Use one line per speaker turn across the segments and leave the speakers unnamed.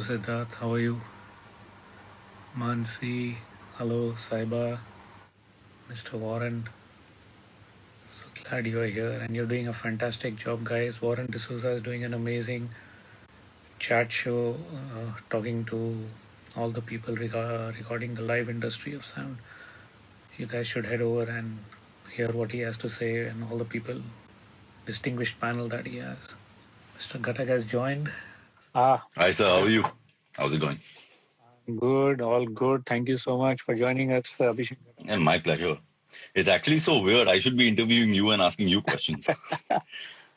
Siddharth, how are you? Mansi, hello, Saiba, Mr. Warren. So glad you are here and you're doing a fantastic job, guys. Warren D'Souza is doing an amazing chat show, talking to all the people regarding the live industry of sound. You guys should head over and hear what he has to say and all the people, distinguished panel that he has. Mr. Ghatak has joined.
Ah,
Hi, sir. How are you? How's it going?
good, all good. Thank you so much for joining us, Abhishek.
And my pleasure. It's actually so weird. I should be interviewing you and asking you questions.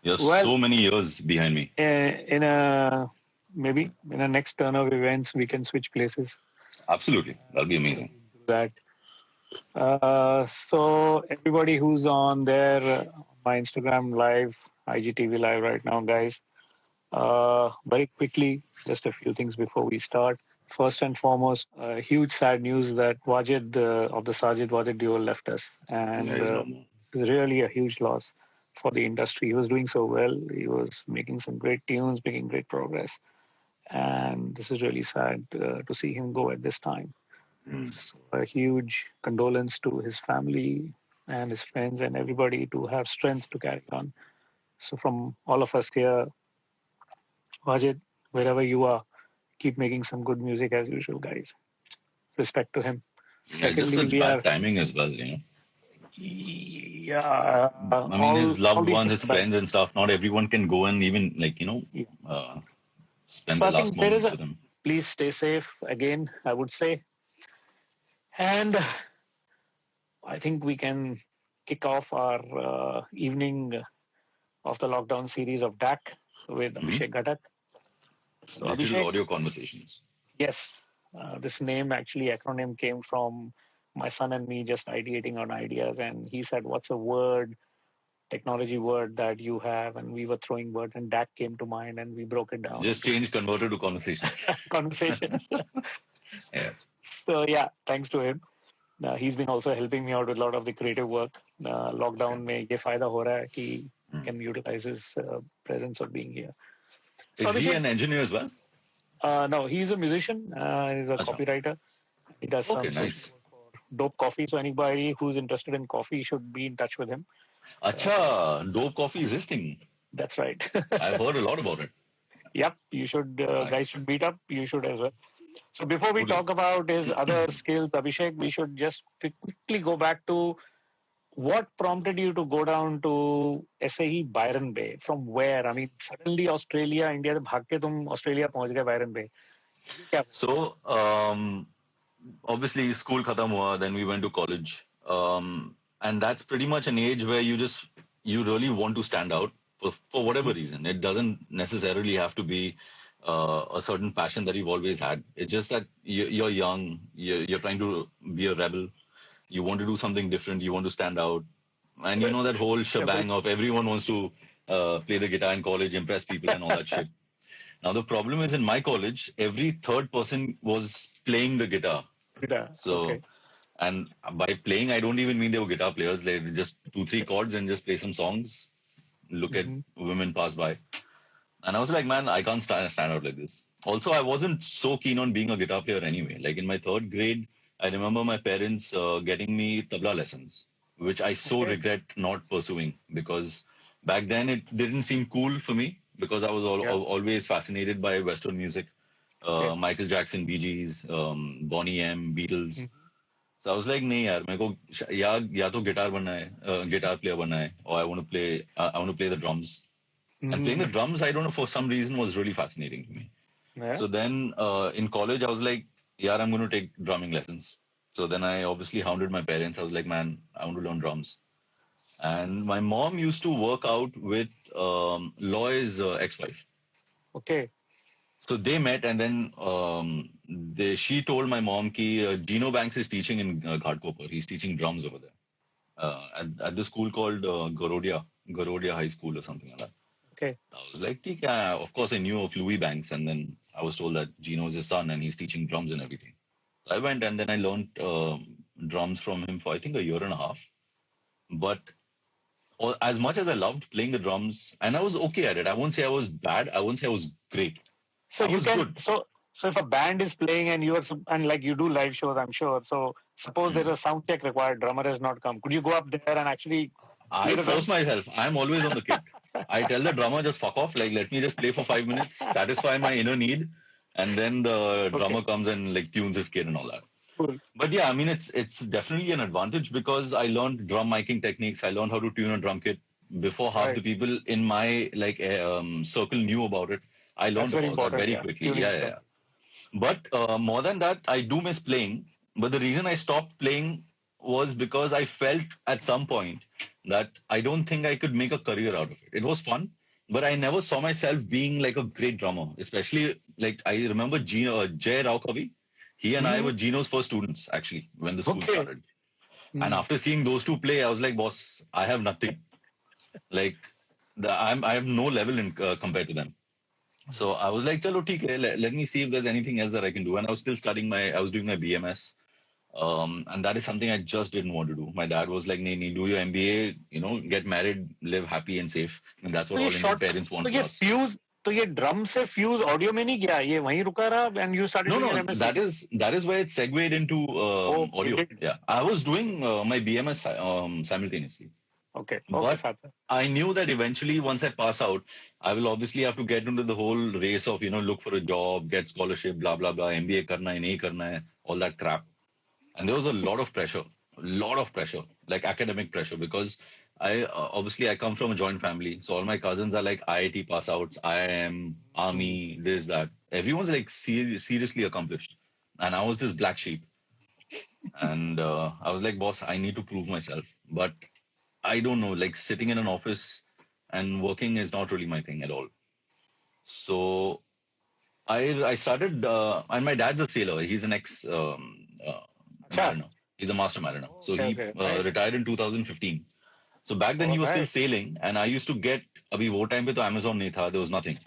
You're
Well,
so many years behind me.
in a maybe in a next turn of events, we can switch places.
Absolutely. That'll be amazing.
Do that. So everybody who's on there, my Instagram live, IGTV live right now, guys. Very quickly, just a few things before we start. First and foremost, huge sad news that Wajid of the Sajid Wajid duo left us, and
There is no more.
really a huge loss for the industry. He was doing so well. He was making some great tunes, making great progress, and this is really sad to see him go at this time. So a huge condolence to his family and his friends and everybody to have strength to carry on. So from all of us here, Wajid, wherever you are, keep making some good music as usual, guys. Respect to him.
Yeah, just
Secondly,
such
we
bad
are
timing as well, you know.
yeah.
I mean, his
all
loved
these
ones,
things
his
are bad.
friends and stuff, not everyone can go and even,
Yeah.
spend
So
their
I
last
think there is
moments
a
with him.
please stay safe again, I would say. And I think we can kick off our evening of the lockdown series of DAC with Abhishek Ghatak. So
Digital
Abhishek,
audio conversations.
yes, this name actually acronym came from my son and me just ideating on ideas, and he said, "What's a word, technology word that you have?" And we were throwing words, and DAC came to mind, and we broke it down
Just
into
change, converted to conversations.
conversations.
Yeah.
So yeah, thanks to him. He's been also helping me out with a lot of the creative work.
Okay.
Lockdown में ये फायदा हो रहा है कि can utilize his presence of being here. So
Is he
Abhishek,
an engineer as well?
no, he's a musician. He's a
Acha.
copywriter. He does
Okay,
some social
nice.
work for Dope Coffee. So anybody who's interested in coffee should be in touch with him.
Acha, dope coffee is his thing.
That's right.
I've heard a lot about it.
Yep, you should guys
Nice.
should meet up. You should as well. So before we
Totally.
talk about his other skills, Abhishek, we should just quickly go back to what prompted you to go down to SAE Byron Bay? From where? I mean, suddenly Australia, India से भाग के तुम Australia पहुंच गए Byron Bay. क्या?
So, obviously, school khatam hua, then we went to college. And that's pretty much an age where you really want to stand out for whatever reason. It doesn't necessarily have to be a certain passion that you've always had. It's just that you're young, you're trying to be a rebel. You want to do something different. You want to stand out. And you know that whole shebang of everyone wants to play the guitar in college, impress people and all that shit. Now, the problem is in my college, every third person was playing the guitar. So,
Okay.
and by playing, I don't even mean they were guitar players. They just 2-3 chords and just play some songs, look at women pass by. And I was like, man, I can't stand out like this. Also, I wasn't so keen on being a guitar player anyway. Like in my third grade, I remember my parents getting me tabla lessons, which I so
Okay.
regret not pursuing because back then it didn't seem cool for me because I was
Yeah.
always fascinated by Western music,
Okay.
Michael Jackson, Bee Gees, Bonnie M, Beatles. So I was like, नहीं यार मेरे को या तो guitar बनना है guitar player बनना है or I want to play the drums. And playing the drums, I don't know, for some reason was really fascinating to me.
Yeah.
So then in college, I was like, yeah, I'm going to take drumming lessons. So then I obviously hounded my parents. I was like, man, I want to learn drums. And my mom used to work out with Loy's ex-wife.
Okay.
So they met and then she told my mom ki Dino Banks is teaching in Ghatkopar. He's teaching drums over there at the school called Garodia High School or something like that.
Okay.
I was like, "ठीक है." Of course, I knew of Louis Banks, and then I was told that Gino is his son and he's teaching drums and everything. So I went and then I learned drums from him for I think a year and a half. But as much as I loved playing the drums, and I was okay at it, I won't say I was bad, I won't say I was great.
So
I
you
was
can
good.
so So if a band is playing and and like you do live shows, I'm sure. So suppose there's a sound check required, drummer has not come. Could you go up there and actually play
I
the
force
drums?
myself. I'm always on the kit. I tell the drummer, just fuck off. Like, let me just play for 5 minutes, satisfy my inner need, and then the
Okay,
drummer comes and like tunes his kit and all that.
cool.
But yeah, I mean, it's definitely an advantage because I learned drum miking techniques. I learned how to tune a drum kit before half
Right.
the people in my like circle knew about it. I
That's
learned
very
about that
important.
very
Yeah,
quickly.
tuning
Yeah,
the
yeah,
drum.
yeah. But more than that, I do miss playing. But the reason I stopped playing was because I felt at some point that I don't think I could make a career out of it. It was fun, but I never saw myself being like a great drummer. Especially like I remember Jay Rao Kavi. He and I
Hmm.
were Gino's first students actually when the school
Okay.
started. And
Hmm.
after seeing those two play, I was like, boss, I have nothing. Like I have no level in compared to them. So I was like, chalo, theek hai, let me see if there's anything else that I can do. And I was still I was doing my BMS. And that is something I just didn't want to do. My dad was like, nee, do your MBA, get married, live happy and safe. And that's
तो
what
ये
all Indian
short
parents
तो
want for
ये
us.
Fuse तो ये drum से fuse audio में नहीं गया ये वहीं रुका रहा and you started
No,
doing
no,
your MSc
that is where it segued into
oh it
audio.
Did
Yeah, I was doing my BMS simultaneously.
Okay okay
But
साथ में
I knew that eventually, once I pass out, I will obviously have to get into the whole race of, look for a job, get scholarship, blah, blah, blah, MBA karna hai, nahi karna hai, all that crap. And there was a lot of pressure, like academic pressure, because obviously I come from a joint family. So all my cousins are like IIT pass outs, IIM, army, this, that. Everyone's like seriously accomplished. And I was this black sheep. And I was like, boss, I need to prove myself. But I don't know, like sitting in an office and working is not really my thing at all. So I started, and my dad's a sailor. He's an ex
अच्छा
mariner. He's a master mariner. So
okay
he
okay nice
retired in 2015. So back then he was still
alright
sailing, and I used to get. Abhi wo time pe to Amazon nahi tha. There was nothing.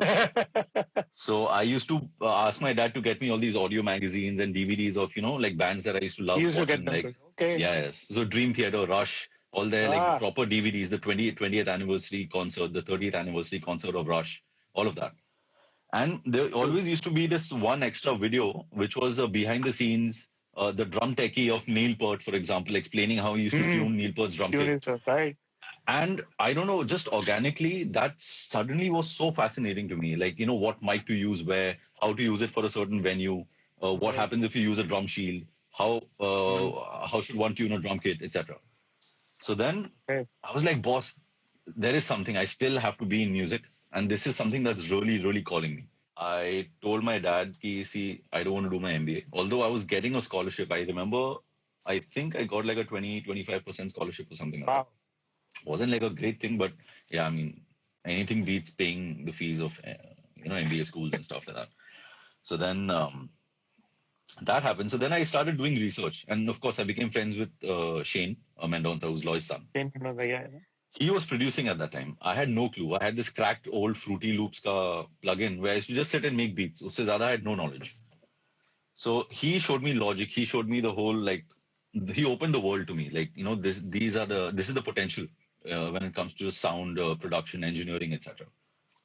So I used to ask my dad to get me all these audio magazines and DVDs of like bands that I used to
he
love
used to get
watching.
them
Like
good okay
yes, so Dream Theater, Rush, all their like
ah
proper DVDs, the 20th anniversary concert, the 30th anniversary concert of Rush, all of that. And there
cool
always used to be this one extra video, which was behind the scenes, the drum techie of Neil Peart, for example, explaining how he used to
hmm
tune Neil Peart's drum
tune
kit.
is right
And I don't know, just organically, that suddenly was so fascinating to me. Like, what mic to use where, how to use it for a certain venue, what
right
happens if you use a drum shield,
hmm
how should one tune a drum kit, etc. So then
okay
I was like, boss, there is something. I still have to be in music, and this is something that's really, really calling me. I told my dad, ki, see, I don't want to do my MBA. Although I was getting a scholarship, I remember, I think I got like a 25% scholarship or something like that.
wow
Wasn't like a great thing, but yeah, I mean, anything beats paying the fees of, MBA schools and stuff like that. So then that happened. So then I started doing research. And of course, I became friends with Shane Mendonca, who's Loy's son.
Same thing was yeah
He was producing at that time. I had no clue. I had this cracked old Fruity Loops ka plugin where I used to just sit and make beats. Usse zyada I had no knowledge. So he showed me logic. He showed me the whole like. He opened the world to me. Like this is the potential when it comes to sound production, engineering, etc.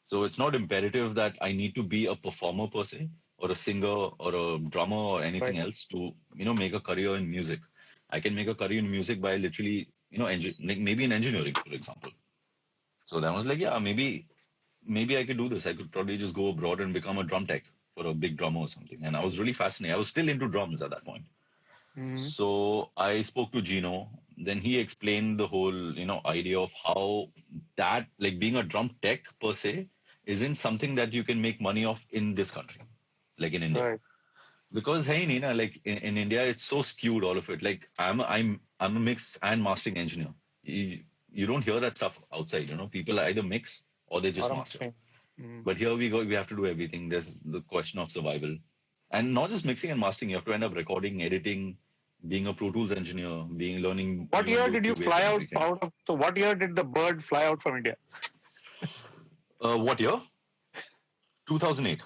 So it's not imperative that I need to be a performer per se, or a singer, or a drummer, or anything
right
else to make a career in music. I can make a career in music by literally like maybe in engineering, for example. So then I was like, yeah, maybe I could do this. I could probably just go abroad and become a drum tech for a big drummer or something. And I was really fascinated. I was still into drums at that point.
hmm
So I spoke to Gino. Then he explained the whole, idea of how that, like being a drum tech per se, isn't something that you can make money off in this country, like in India.
right
Because hey, Nina, like in India, it's so skewed, all of it. Like I'm a mix and mastering engineer. You don't hear that stuff outside. People either mix or they just
or I'm
master.
saying hmm
But here we have to do everything. There's the question of survival. And not just mixing and mastering, you have to end up recording, editing, being a Pro Tools engineer, learning
what
new
year
Windows,
did you
Cubase
fly
and
out
everything.
of so what year did the bird fly out from India
What year? 2008.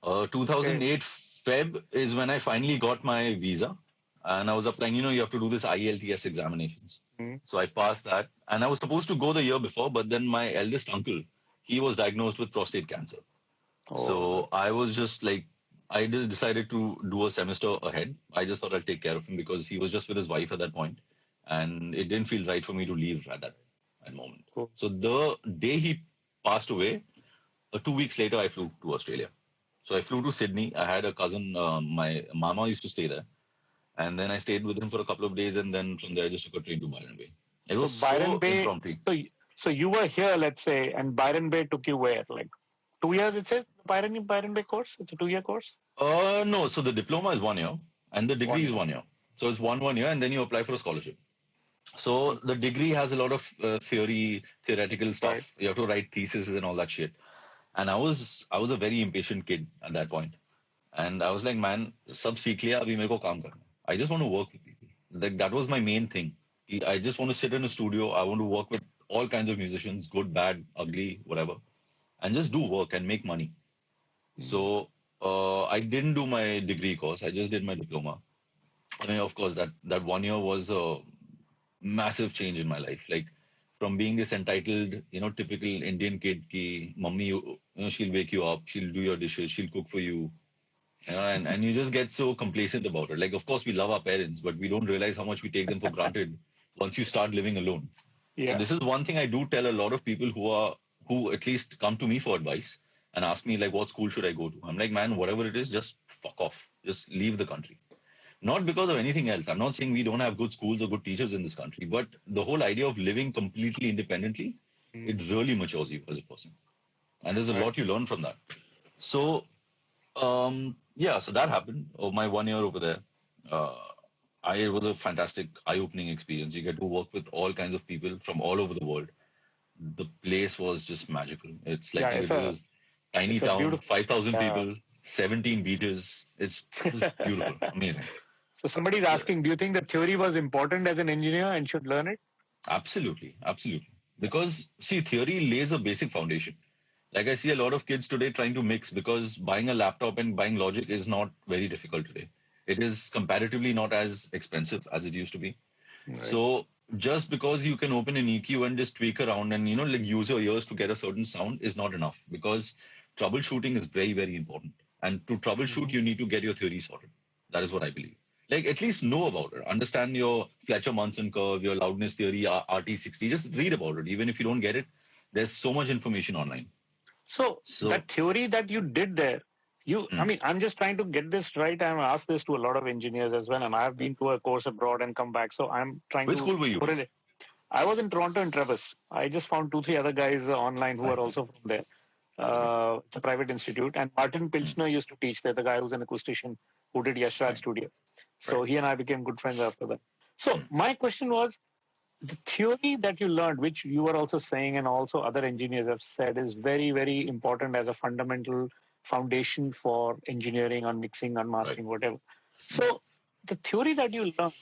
okay
2008 Feb is when I finally got my visa. And I was applying, you have to do this IELTS examinations.
hmm
So I passed that. And I was supposed to go the year before, but then my eldest uncle, he was diagnosed with prostate cancer.
oh
So I was just like I just decided to do a semester ahead. I just thought I'll take care of him because he was just with his wife at that point, and it didn't feel right for me to leave at that moment.
Cool.
So the day he passed away, 2 weeks later, I flew to Australia. So I flew to Sydney. I had a cousin, my mama used to stay there. And then I stayed with him for a couple of days. And then from there, I just took a train to Byron Bay. It was
Byron
so
Bay,
impromptu.
so you were here, let's say, and Byron Bay took you where? Like 2 years, it says, Byron Bay course? It's a 2-year course?
No. So the diploma is 1 year and the degree is 1 year. So it's 1 year and then you apply for a scholarship. So the degree has a lot of theoretical stuff.
Right.
You have to write theses and all that shit. And I was a very impatient kid at that point. And I was like, man, sab seekh liya, abhi mere ko kaam karna. I just want to work with people. Like that was my main thing. I just want to sit in a studio. I want to work with all kinds of musicians, good, bad, ugly, whatever, and just do work and make money. So I didn't do my degree course. I just did my diploma. I mean, of course, that 1 year was a massive change in my life. Like from being this entitled, typical Indian kid, ki mummy, she'll wake you up, she'll do your dishes, she'll cook for you. And you just get so complacent about it. Like, of course, we love our parents, but we don't realize how much we take them for granted once you start living alone.
Yeah.
So this is one thing I do tell a lot of people who at least come to me for advice and ask me, like, what school should I go to? I'm like, man, whatever it is, just fuck off. Just leave the country. Not because of anything else. I'm not saying we don't have good schools or good teachers in this country, but the whole idea of living completely independently, it really matures you as a person. And there's a lot you learn from that. So, so that happened. My 1 year over there. It was a fantastic, eye-opening experience. You get to work with all kinds of people from all over the world. The place was just magical. It's like a little tiny town, 5,000 people, 17 beaches. It's beautiful, amazing.
So somebody's asking, do you think that theory was important as an engineer and should learn it?
Absolutely. Because, see, theory lays a basic foundation. Like I see a lot of kids today trying to mix because buying a laptop and buying logic is not very difficult today. It is comparatively not as expensive as it used to be. Right. So just because you can open an EQ and just tweak around and, like use your ears to get a certain sound is not enough, because troubleshooting is very, very important. And to troubleshoot, you need to get your theory sorted. That is what I believe. Like at least know about it. Understand your Fletcher-Munson curve, your loudness theory, RT60. Just read about it. Even if you don't get it, there's so much information online.
So that theory that you did there, I mean, I'm just trying to get this right. I've asked this to a lot of engineers as well, and I've been to a course abroad and come back. So I'm trying
Which school were you?
I was in Toronto and Travis. I just found 2-3 other guys online who are also from there. It's a private institute. And Martin Pilchner used to teach there, the guy who's an acoustician who did Yashraj Studio. So he and I became good friends after that. So my question was, the theory that you learned, which you were also saying and also other engineers have said, is very, very important as a fundamental foundation for engineering, on mixing, on mastering, whatever. So the theory that you learned,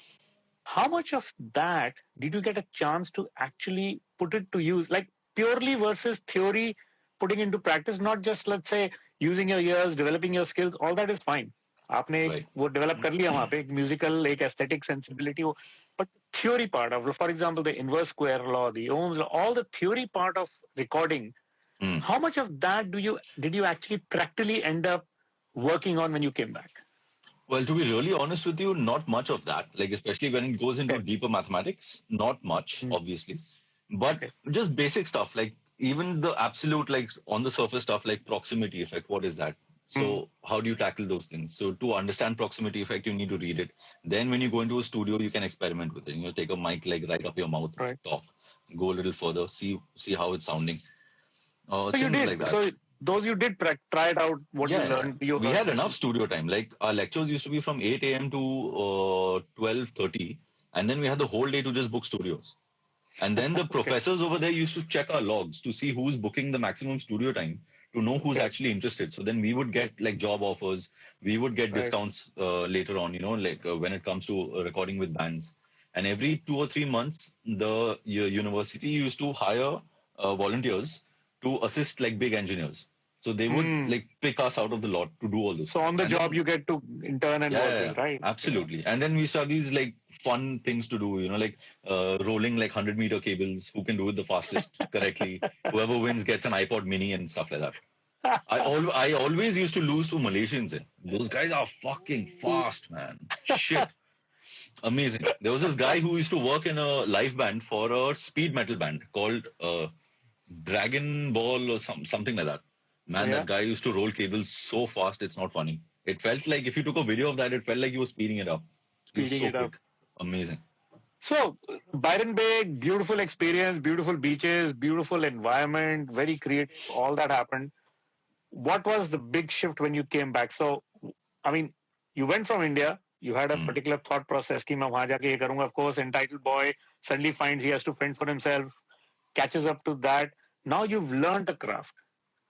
how much of that did you get a chance to actually put it to use, like purely versus theory putting into practice, not just, let's say, using your ears, developing your skills, all that is fine. आपने वो develop कर लिया वहाँ पे, एक musical, एक aesthetic sensibility, but theory part of, for example, the inverse square law, the Ohm's law, all the theory part of recording, how much of that did you actually practically end up working on when you came back?
Well, to be really honest with you, not much of that. Like, especially when it goes into deeper mathematics, not much, obviously. But just basic stuff, like even the absolute, like on the surface stuff, like proximity effect, what is that? So how do you tackle those things? So to understand proximity effect, you need to read it. Then when you go into a studio, you can experiment with it. Take a mic like right up your mouth, talk, go a little further, see how it's sounding.
So you did. Like that. So those you did try it out. What you learned.
We had enough studio time. Like our lectures used to be from 8 a.m. to 12:30, and then we had the whole day to just book studios. And then the professors over there used to check our logs to see who's booking the maximum studio time, to know who's actually interested. So then we would get like job offers. We would get discounts later on, like when it comes to recording with bands. And every 2 or 3 months, the university used to hire volunteers to assist like big engineers. So they would like pick us out of the lot to do all this.
So on the job, you get to intern and work with, right?
Absolutely. And then we saw these like fun things to do, like rolling like 100-meter cables, who can do it the fastest correctly. Whoever wins gets an iPod mini and stuff like that. I always used to lose to Malaysians. Those guys are fucking fast, man. Shit. Amazing. There was this guy who used to work in a live band for a speed metal band called Dragon Ball or something like that. Man,
Yeah.
that guy used to roll cables so fast, it's not funny. It felt like if you took a video of that, it felt like he was speeding it up. It was
Speeding
so
it up.
quick. Amazing.
So, Byron Bay, beautiful experience, beautiful beaches, beautiful environment, very creative, all that happened. What was the big shift when you came back? So, I mean, you went from India, you had a particular thought process, कि मैं वहाँ जाके ये करूँगा. Of course, entitled boy suddenly finds he has to fend for himself, catches up to that. Now you've learned a craft.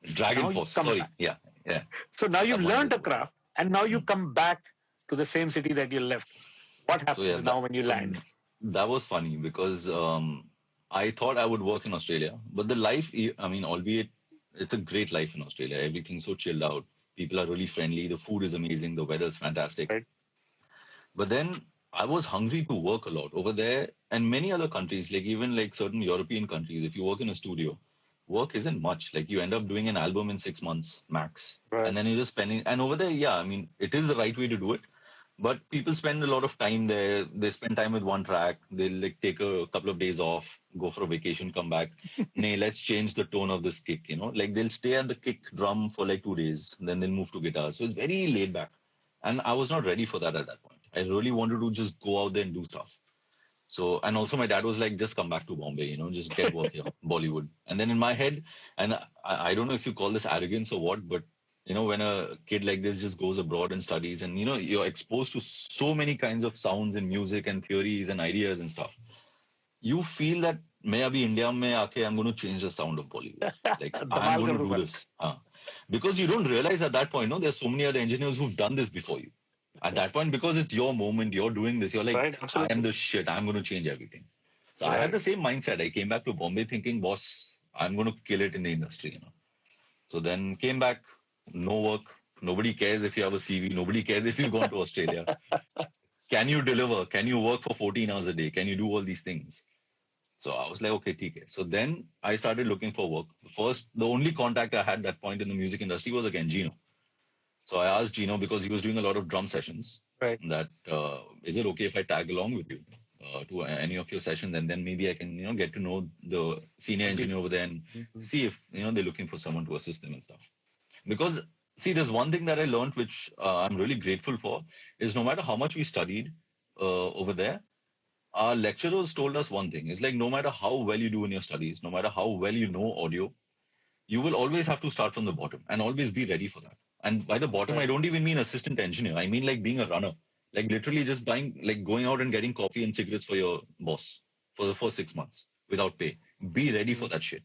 Dragon Force. Sorry. Back. Yeah. Yeah.
So now you've learned a craft and now you come back to the same city that you left. What happens now when you land?
That was funny because I thought I would work in Australia, but the life, I mean, albeit it's a great life in Australia. Everything's so chilled out. People are really friendly. The food is amazing. The weather is fantastic.
Right.
But then I was hungry to work a lot over there, and many other countries, like even like certain European countries, if you work in a studio, work isn't much. Like you end up doing an album in 6 months max.
Right.
And then you're just spending, and over there, yeah, I mean, it is the right way to do it. But people spend a lot of time there. They spend time with one track. They'll like take a couple of days off, go for a vacation, come back. Nay, let's change the tone of this kick, you know? Like they'll stay at the kick drum for like 2 days, and then they'll move to guitar. So it's very laid back. And I was not ready for that at that point. I really wanted to just go out there and do stuff. So, and also my dad was like, just come back to Bombay, you know, just get work here, Bollywood. And then in my head, and I don't know if you call this arrogance or what, but you know, when a kid like this just goes abroad and studies and, you know, you're exposed to so many kinds of sounds and music and theories and ideas and stuff, you feel that maybe India mein aake, I'm going to change the sound of Bollywood. Like, I'm going to do this. Because you don't realize at that point, no, there's so many other engineers who've done this before you. At that point, because it's your moment, you're doing this, you're like, right, I am the shit, I'm going to change everything. So I had the same mindset. I came back to Bombay thinking, boss, I'm going to kill it in the industry, you know. So then came back, no work. Nobody cares if you have a CV. Nobody cares if you've gone to Australia. Can you deliver? Can you work for 14 hours a day? Can you do all these things? So I was like, okay, TK. So then I started looking for work. The only contact I had that point in the music industry was again Gino. So I asked Gino, because he was doing a lot of drum sessions,
right,
that is it okay if I tag along with you to any of your sessions, and then maybe I can, you know, get to know the senior engineer over there and see if, you know, they're looking for someone to assist them and stuff. Because, see, there's one thing that I learned, which I'm really grateful for, is no matter how much we studied over there, our lecturers told us one thing. It's like, no matter how well you do in your studies, no matter how well you know audio, you will always have to start from the bottom and always be ready for that. And by the bottom, I don't even mean assistant engineer. I mean like being a runner. Like literally just buying, like going out and getting coffee and cigarettes for your boss for the first 6 months without pay. Be ready for that shit.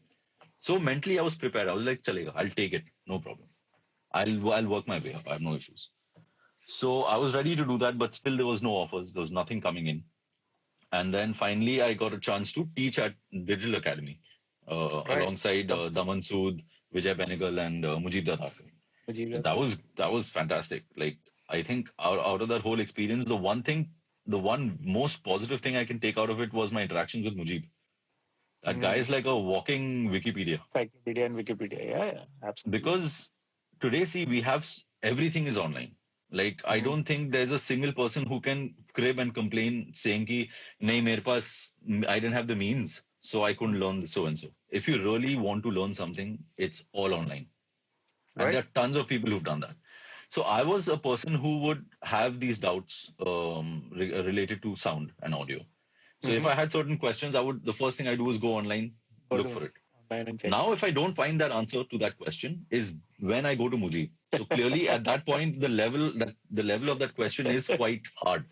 So mentally, I was prepared. I was like, chalega, I'll take it. No problem. I'll work my way up. I have no issues. So I was ready to do that, but still there was no offers. There was nothing coming in. And then finally, I got a chance to teach at Digital Academy alongside Daman Sood, Vijay Benegal, and Mujib Datar. That was fantastic. Like, I think out of that whole experience, the one most positive thing I can take out of it was my interactions with Mujib. That guy is like a walking Wikipedia.
Encyclopedia and Wikipedia. Yeah, absolutely.
Because today, see, we have everything is online. Like, I don't think there's a single person who can crib and complain saying ki, nahi, mere paas, I didn't have the means, so I couldn't learn so and so. If you really want to learn something, it's all online. And there are tons of people who've done that. So I was a person who would have these doubts related to sound and audio. So if I had certain questions, the first thing I do is go online, look for it. Now, if I don't find that answer to that question is when I go to Mujib. So clearly at that point, the level of that question is quite hard.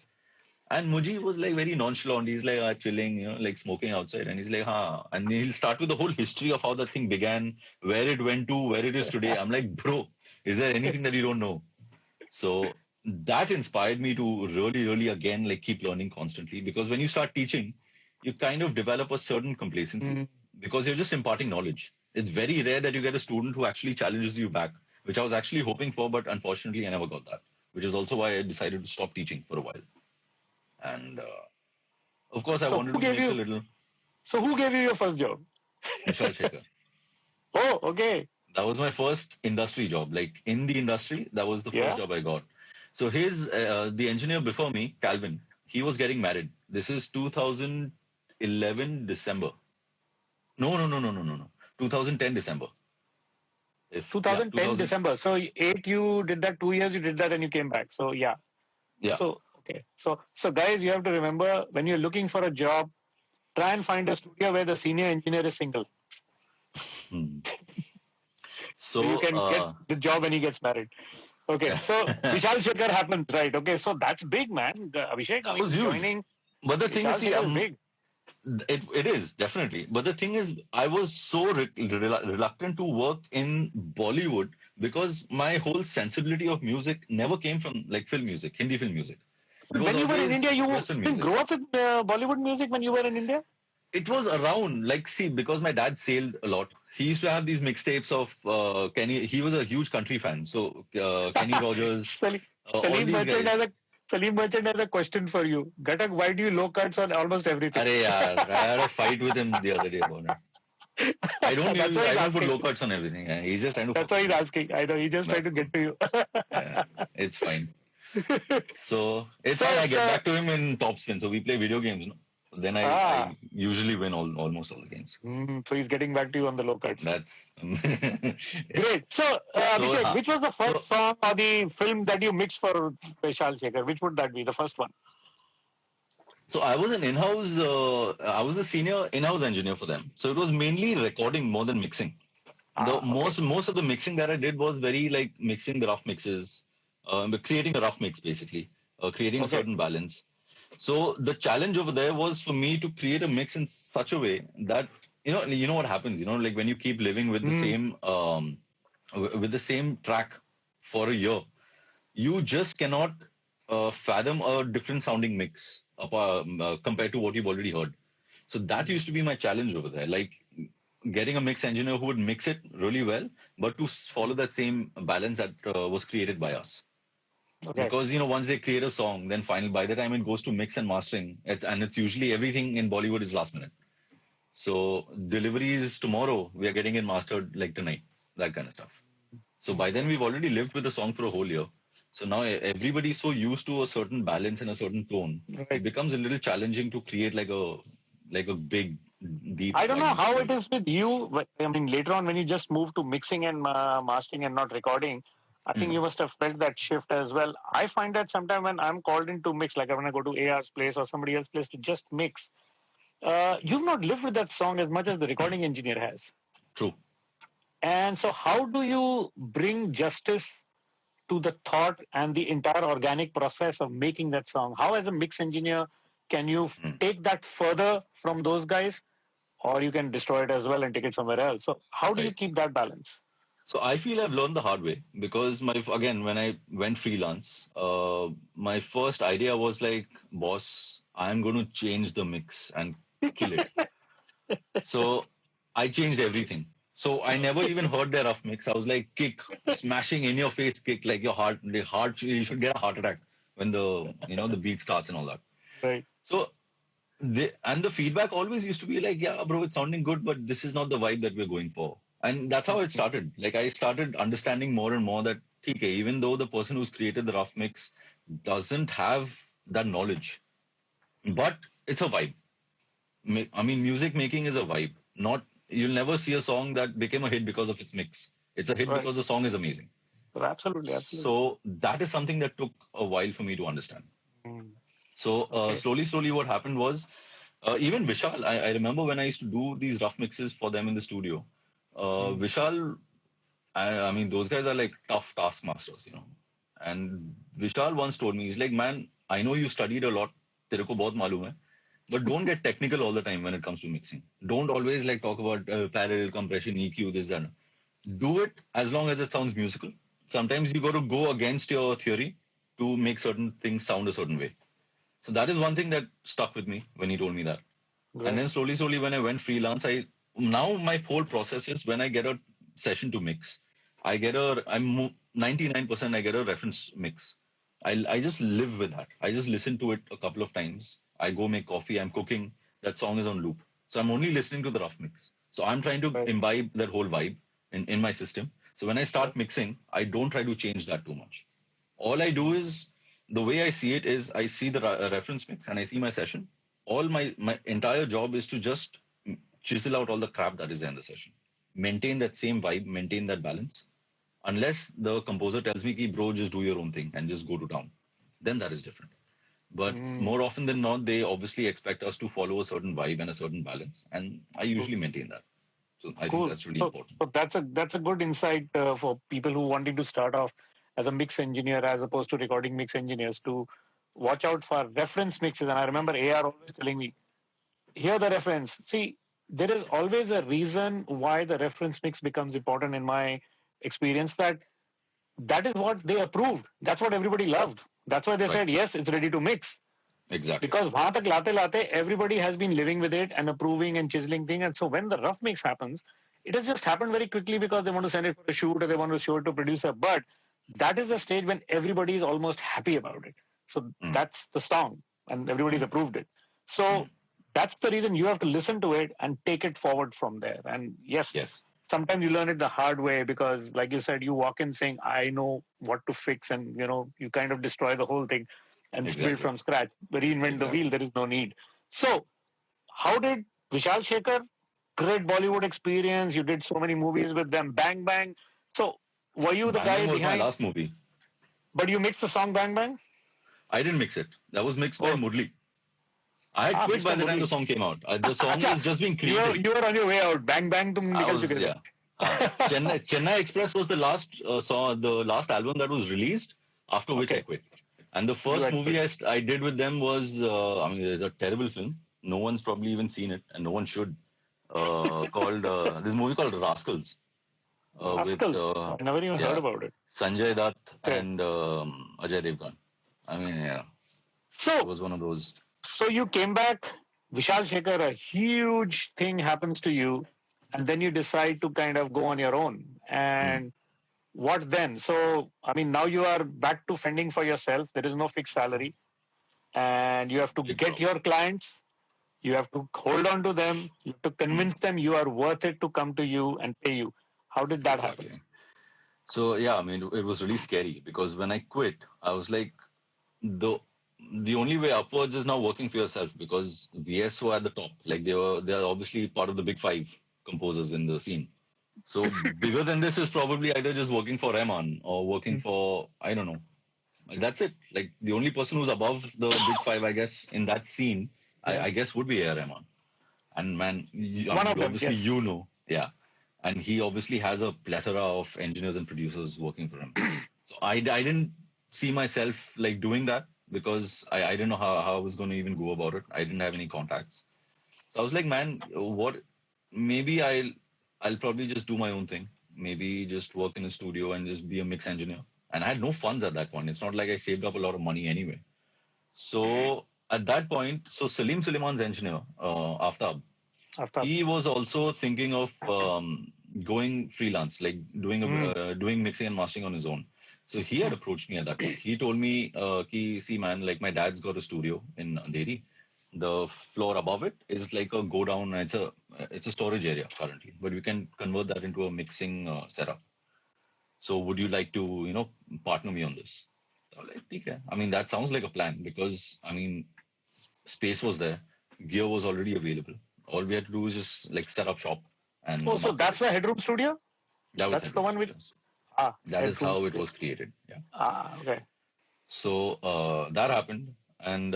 And Mujib was like very nonchalant. He's like chilling, you know, like smoking outside. And he's like, and he'll start with the whole history of how that thing began, where it went to, where it is today. I'm like, bro, is there anything that you don't know? So that inspired me to really, really, again, like keep learning constantly. Because when you start teaching, you kind of develop a certain complacency because you're just imparting knowledge. It's very rare that you get a student who actually challenges you back, which I was actually hoping for, but unfortunately I never got that, which is also why I decided to stop teaching for a while. And of course, I wanted to make a little.
So who gave you your first job?
Vishal Shekhar.
Oh, okay.
That was my first industry job. Like in the industry, that was the first job I got. So the engineer before me, Calvin, he was getting married. This is 2011 December. No. 2010 December.
2010 December. So 8 you did that, 2 years you did that and you came back. So yeah. So okay. So guys, you have to remember when you're looking for a job, try and find a studio where the senior engineer is single. So you can get the job when he gets married. Okay, so Vishal Shekhar happens, right? Okay, so that's big, man. Abhishek,
that was huge.
Joining.
But the thing is,
big.
It is definitely. But the thing is, I was so reluctant to work in Bollywood because my whole sensibility of music never came from like film music, Hindi film music.
When you were in India, you didn't grow up with Bollywood music when you were in India?
It was around, like, see, because my dad sailed a lot. He used to have these mixtapes of Kenny. He was a huge country fan. So Kenny Rogers.
Salim Merchant has a question for you. Ghatak, why do you low cuts on almost everything?
Arey yaar, I had a fight with him the other day about it. I don't put low cuts on everything. He's just trying to.
That's why he's asking. I know, he's just trying to get to you.
Yeah, it's fine. So it's fine. I get back to him in topspin. So we play video games, no? Then I usually win almost all the games.
So he's getting back to you on the low cuts.
That's
great. So Abhishek, which was the first song or the film that you mixed for Vishal Shekhar? Which would that be? The first one?
So I was an in-house. I was a senior in-house engineer for them. So it was mainly recording more than mixing. Most of the mixing that I did was very like mixing the rough mixes, creating a rough mix basically, creating a certain balance. So the challenge over there was for me to create a mix in such a way that you know what happens. Like when you keep living with the same track for a year, you just cannot fathom a different sounding mix compared to what you've already heard. So that used to be my challenge over there, like getting a mix engineer who would mix it really well, but to follow that same balance that was created by us. Okay. Because once they create a song, then by the time it goes to mix and mastering, it's usually everything in Bollywood is last minute. So deliveries tomorrow, we are getting it mastered like tonight, that kind of stuff. So by then we've already lived with the song for a whole year. So now everybody's so used to a certain balance and a certain tone, it becomes a little challenging to create like a big, deep.
I don't know how it is with you. I mean, later on when you just moved to mixing and mastering and not recording, I think you must have felt that shift as well. I find that sometimes when I'm called in to mix, like when I go to AR's place or somebody else's place to just mix, you've not lived with that song as much as the recording engineer has.
True.
And so how do you bring justice to the thought and the entire organic process of making that song? How as a mix engineer can you take that further from those guys, or you can destroy it as well and take it somewhere else? So how do you keep that balance?
So I feel I've learned the hard way because when I went freelance, my first idea was like, boss, I'm going to change the mix and kill it. So I changed everything. So I never even heard their rough mix. I was like, kick, smashing in your face kick, like your heart, you should get a heart attack when the beat starts and all that.
Right.
So the feedback always used to be like, yeah, bro, it's sounding good, but this is not the vibe that we're going for. And that's how it started. Like I started understanding more and more that, okay, even though the person who's created the rough mix doesn't have that knowledge, but it's a vibe. I mean, music making is a vibe. You'll never see a song that became a hit because of its mix. It's a hit because the song is amazing.
Absolutely.
So that is something that took a while for me to understand. So slowly what happened was, even Vishal, I remember when I used to do these rough mixes for them in the studio, Vishal, I mean, those guys are like tough taskmasters, And Vishal once told me, he's like, man, I know you studied a lot, tere ko bahut malum hai, but don't get technical all the time when it comes to mixing. Don't always like talk about parallel compression, EQ, this, that. Do it as long as it sounds musical. Sometimes you got to go against your theory to make certain things sound a certain way. So that is one thing that stuck with me when he told me that. Right. And then slowly when I went freelance, now my whole process is when I get a session to mix, I'm 99% I get a reference mix. I just live with that. I just listen to it a couple of times. I go make coffee, I'm cooking, that song is on loop. So I'm only listening to the rough mix. So I'm trying to imbibe that whole vibe. in my system. So when I start mixing, I don't try to change that too much. All I do is, the way I see it is, I see the reference mix and I see my session. All my entire job is to just chisel out all the crap that is there in the session. Maintain that same vibe, maintain that balance. Unless the composer tells me, bro, just do your own thing and just go to town. Then that is different. But more often than not, they obviously expect us to follow a certain vibe and a certain balance. And I usually maintain that. So I think that's really important.
So that's a good insight for people who wanting to start off as a mix engineer as opposed to recording mix engineers, to watch out for reference mixes. And I remember AR always telling me, hear the reference. See, there is always a reason why the reference mix becomes important in my experience, that is what they approved. That's what everybody loved. That's why they said, yes, it's ready to mix.
Exactly.
Because wahan tak late, everybody has been living with it and approving and chiseling thing. And so when the rough mix happens, it has just happened very quickly because they want to send it for a shoot or they want to show it to a producer. But that is the stage when everybody is almost happy about it. So that's the song and everybody's approved it. So that's the reason you have to listen to it and take it forward from there. And yes, sometimes you learn it the hard way because, like you said, you walk in saying, I know what to fix, and you kind of destroy the whole thing and build from scratch. Reinvent the wheel, there is no need. So how did Vishal Shekhar, great Bollywood experience, you did so many movies with them, Bang Bang. So were you the
Bang
guy
Bang was
behind?
my last movie.
But you mixed the song Bang Bang?
I didn't mix it. That was mixed by Murli. I had quit by the time the song came out. The song was just being created.
You were on your way out. Bang Bang tum nikal chuke the.
Chennai Express was the last the last album that was released, after which I quit. And the first movie I did with them was, there's a terrible film. No one's probably even seen it, and no one should. Called this movie called Rascals.
Rascals. I never even heard about it.
Sanjay Dutt and Ajay Devgan. So it was one of those.
So you came back, Vishal Shekhar, a huge thing happens to you, and then you decide to kind of go on your own. And what then? So, now you are back to fending for yourself. There is no fixed salary. And you have to get your clients. You have to hold on to them. You have to convince them you are worth it to come to you and pay you. How did that happen?
So, it was really scary because when I quit, I was like, the only way upwards is now working for yourself, because VS were at the top. Like they're obviously part of the big five composers in the scene. So bigger than this is probably either just working for Rahman or working for, I don't know. Like that's it. Like the only person who's above the big five, I guess, in that scene, I guess would be Rahman. And man, obviously you know. Yeah. And he obviously has a plethora of engineers and producers working for him. So I didn't see myself like doing that, because I didn't know how I was going to even go about it. I didn't have any contacts. So I was like, man, maybe I'll probably just do my own thing. Maybe just work in a studio and just be a mix engineer. And I had no funds at that point. It's not like I saved up a lot of money anyway. So at that point, Salim Suleiman's engineer, Aftab, he was also thinking of going freelance, like doing mixing and mastering on his own. So he had approached me at that point. He told me, see man, like my dad's got a studio in Andheri. The floor above it is like a go down. It's a storage area currently, but we can convert that into a mixing setup. So would you like to, partner me on this? So like, okay. That sounds like a plan, because space was there, gear was already available. All we had to do was just like set up shop. And
so that's the Headroom studio? That's the one with.
That is how it was created. Yeah.
Okay. So
that happened, and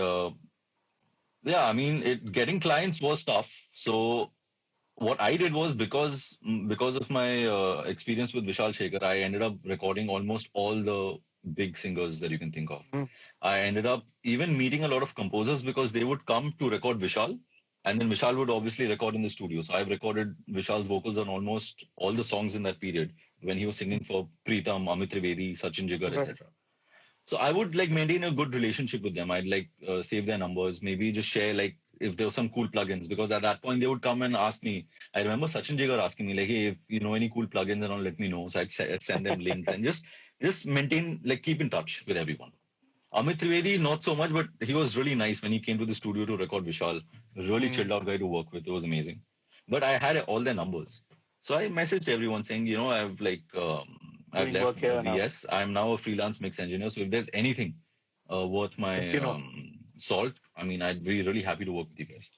getting clients was tough. So what I did was, because of my experience with Vishal Shekhar, I ended up recording almost all the big singers that you can think of. I ended up even meeting a lot of composers, because they would come to record Vishal, and then Vishal would obviously record in the studio. So I've recorded Vishal's vocals on almost all the songs in that period, when he was singing for Preetam, Amit Trivedi, Sachin Jigar, etc. So I would like maintain a good relationship with them. I'd like save their numbers, maybe just share like if there were some cool plugins, because at that point they would come and ask me. I remember Sachin Jigar asking me like, hey, if you know any cool plugins and all, let me know. So I'd send them links and just maintain, like keep in touch with everyone. Amit Trivedi, not so much, but he was really nice when he came to the studio to record Vishal. Really chilled out guy to work with. It was amazing. But I had all their numbers. So I messaged everyone saying, I've I've
Doing
left
work here now.
VS. I'm now a freelance mix engineer. So if there's anything worth
Let
my
you know.
salt, I mean, I'd be really happy to work with you guys.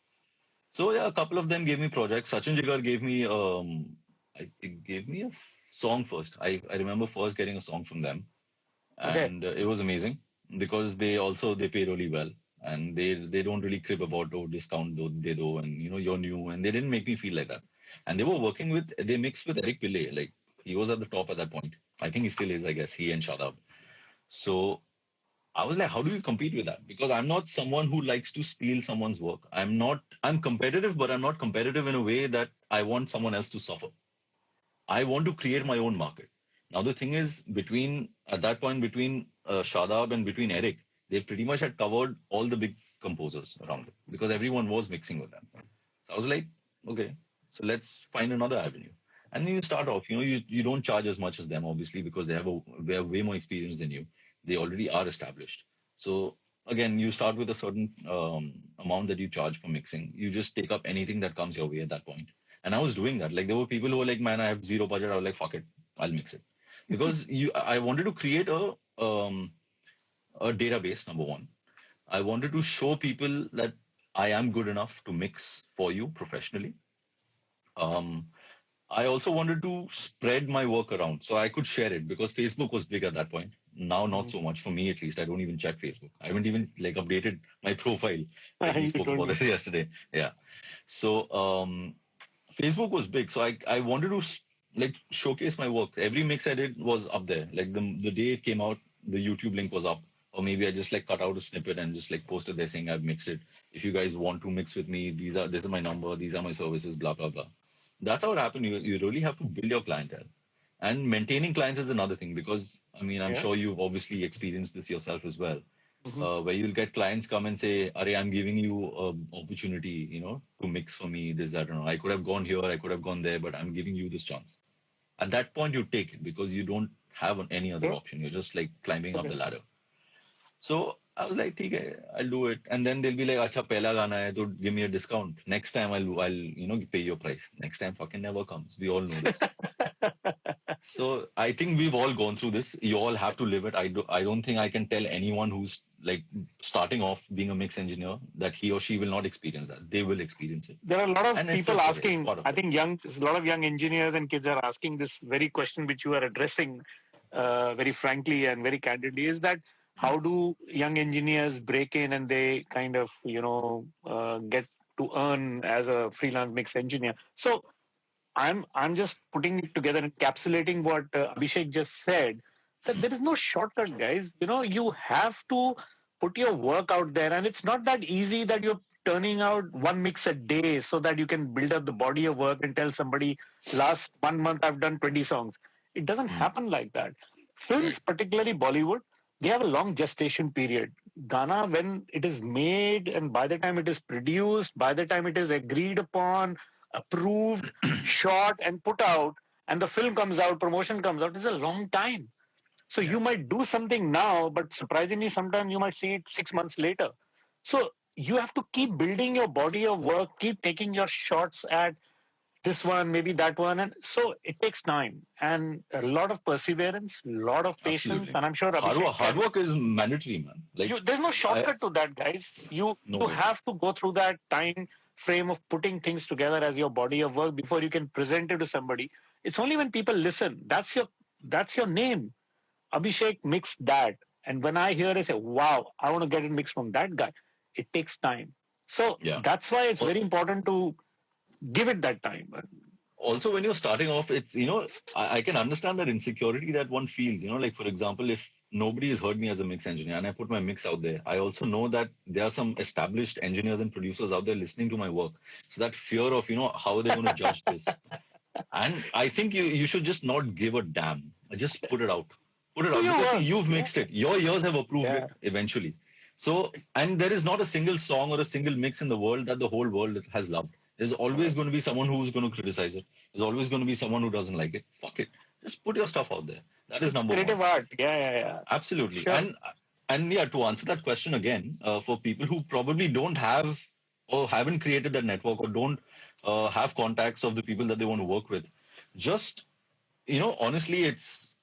So yeah, a couple of them gave me projects. Sachin Jigar gave me, I think gave me a song first. I remember first getting a song from them,
Okay.
and it was amazing because they pay really well, and they don't really crib about discount they do, and you're new, and they didn't make me feel like that. And they mixed with Eric Pillay, like he was at the top at that point. I think he still is, I guess, he and Shadab. So I was like, how do you compete with that? Because I'm not someone who likes to steal someone's work. I'm competitive, but I'm not competitive in a way that I want someone else to suffer. I want to create my own market. Now, the thing is, at that point, between Shadab and between Eric, they pretty much had covered all the big composers around it because everyone was mixing with them. So I was like, okay, so let's find another avenue. And then you start off, you don't charge as much as them, obviously, because they have way more experience than you. They already are established. So again, you start with a certain amount that you charge for mixing. You just take up anything that comes your way at that point. And I was doing that. Like there were people who were like, man, I have zero budget. I was like, fuck it, I'll mix it. Because I wanted to create a database, number one. I wanted to show people that I am good enough to mix for you professionally. I also wanted to spread my work around so I could share it because Facebook was big at that point. Now, not so much for me, at least. I don't even check Facebook. I haven't even updated my profile. Like we spoke about this yesterday. Yeah. So Facebook was big. So I wanted to showcase my work. Every mix I did was up there. Like the day it came out, the YouTube link was up. Or maybe I just cut out a snippet and just posted there saying I've mixed it. If you guys want to mix with me, this is my number, these are my services, blah blah blah. That's how it happened. You really have to build your clientele. And maintaining clients is another thing because, I mean, I'm sure you've obviously experienced this yourself as well, where you'll get clients come and say, Are, I'm giving you an opportunity, to mix for me, this, that, and all. I could have gone here, I could have gone there, but I'm giving you this chance. At that point, you take it because you don't have any other option. You're just climbing up the ladder. So I was like, okay, I'll do it. And then they'll be like, acha, pehla gana hai, so give me a discount. Next time I'll pay your price. Next time fucking never comes. We all know this. So I think we've all gone through this. You all have to live it. I don't think I can tell anyone who's starting off being a mix engineer that he or she will not experience that. They will experience it.
There are a lot of people asking, I think a lot of young engineers and kids are asking this very question which you are addressing very frankly and very candidly, is that how do young engineers break in and they kind of, get to earn as a freelance mix engineer? So I'm just putting it together, encapsulating what Abhishek just said, that there is no shortcut, guys. You have to put your work out there, and it's not that easy that you're turning out one mix a day so that you can build up the body of work and tell somebody, last 1 month I've done 20 songs. It doesn't happen like that. Films, particularly Bollywood, they have a long gestation period. Ghana, when it is made and by the time it is produced, by the time it is agreed upon, approved, shot and put out, and the film comes out, promotion comes out, is a long time. So you might do something now, but surprisingly, sometimes you might see it 6 months later. So you have to keep building your body of work, keep taking your shots at this one, maybe that one. And so it takes time and a lot of perseverance, a lot of patience. Absolutely. And I'm sure
hard work is mandatory, man.
There's no shortcut to that, guys. You have to go through that time frame of putting things together as your body of work before you can present it to somebody. It's only when people listen. That's your name. Abhishek mixed that. And when I hear it, I say, wow, I want to get it mixed from that guy. It takes time. So that's why it's very important to give it that time.
Also, when you're starting off, it's, I can understand that insecurity that one feels, for example, if nobody has heard me as a mix engineer and I put my mix out there, I also know that there are some established engineers and producers out there listening to my work. So that fear of, how are they going to judge this? And I think you should just not give a damn. Just put it out. Put it out. Because see, you've mixed it. Your ears have approved it eventually. So, and there is not a single song or a single mix in the world that the whole world has loved. There's always going to be someone who's going to criticize it. There's always going to be someone who doesn't like it. Fuck it. Just put your stuff out there. That is number
creative
one.
Creative art. Yeah.
Absolutely. Sure. And to answer that question again, for people who probably don't have or haven't created that network or don't have contacts of the people that they want to work with, just, honestly, it's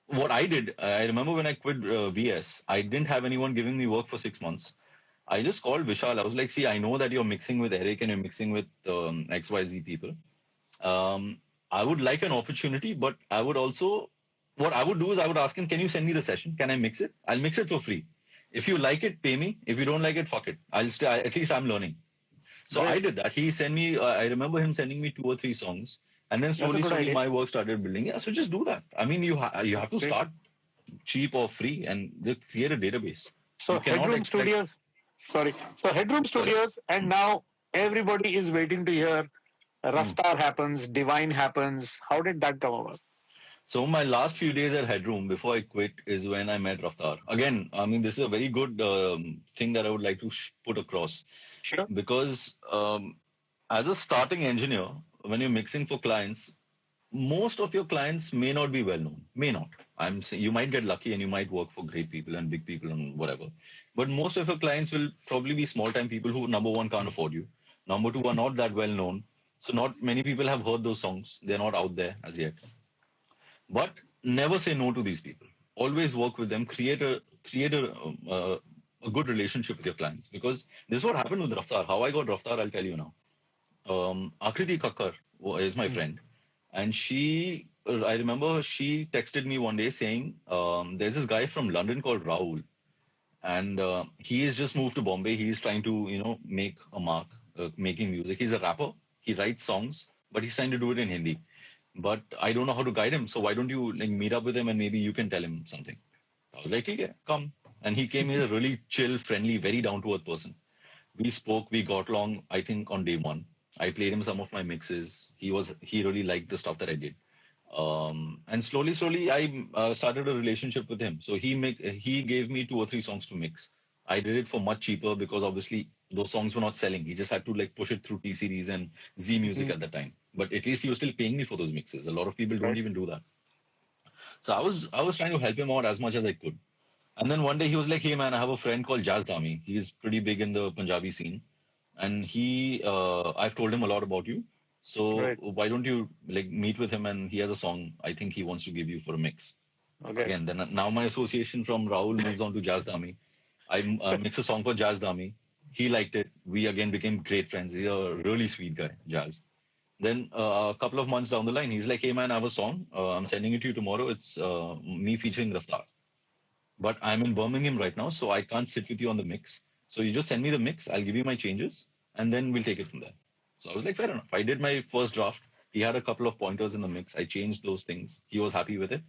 what I did. I remember when I quit VS, I didn't have anyone giving me work for 6 months. I just called Vishal. I was like, see, I know that you're mixing with Eric and you're mixing with XYZ people. I would like an opportunity, but I would also, what I would do is I would ask him, can you send me the session? Can I mix it? I'll mix it for free. If you like it, pay me. If you don't like it, fuck it. At least I'm learning. So I did that. He sent me, I remember him sending me 2 or 3 songs. And then slowly my work started building. Yeah, so just do that. I mean, you have to start cheap or free and create a database.
So Headroom Studios, and now everybody is waiting to hear Raftar happens, Divine happens. How did that come about?
So my last few days at Headroom before I quit is when I met Raftar. Again, I mean, this is a very good thing that I would like to put across.
Sure.
Because as a starting engineer, when you're mixing for clients, most of your clients may not be well known. May not. I'm saying you might get lucky and you might work for great people and big people and whatever. But most of your clients will probably be small time people who, number one, can't afford you. Number two, are not that well known. So not many people have heard those songs. They're not out there as yet. But never say no to these people. Always work with them. Create a good relationship with your clients. Because this is what happened with Raftar. How I got Raftar, I'll tell you now. Akriti Kakkar is my friend. And I remember she texted me one day saying, there's this guy from London called Rahul. And he has just moved to Bombay. He's trying to, make a mark, making music. He's a rapper. He writes songs, but he's trying to do it in Hindi. But I don't know how to guide him. So why don't you meet up with him and maybe you can tell him something? I was like, okay, come. And he came. He's a really chill, friendly, very down-to-earth person. We spoke. We got along, I think, on day one. I played him some of my mixes. He really liked the stuff that I did. And slowly, I started a relationship with him. So he gave me 2 or 3 songs to mix. I did it for much cheaper because obviously those songs were not selling. He just had to push it through T Series and Z Music at the time. But at least he was still paying me for those mixes. A lot of people don't even do that. So I was trying to help him out as much as I could. And then one day he was like, hey man, I have a friend called Jazz Dami. He's pretty big in the Punjabi scene. And I've told him a lot about you. So why don't you meet with him, and he has a song I think he wants to give you for a mix.
Okay.
Again, then now my association from Rahul moves on to Jazz Dami. I mix a song for Jazz Dami. He liked it. We again became great friends. He's a really sweet guy, Jazz. Then a couple of months down the line, he's like, hey man, I have a song. I'm sending it to you tomorrow. It's me featuring Raftar. But I'm in Birmingham right now, so I can't sit with you on the mix. So you just send me the mix. I'll give you my changes, and then we'll take it from there. So I was like, fair enough. I did my first draft. He had a couple of pointers in the mix. I changed those things. He was happy with it.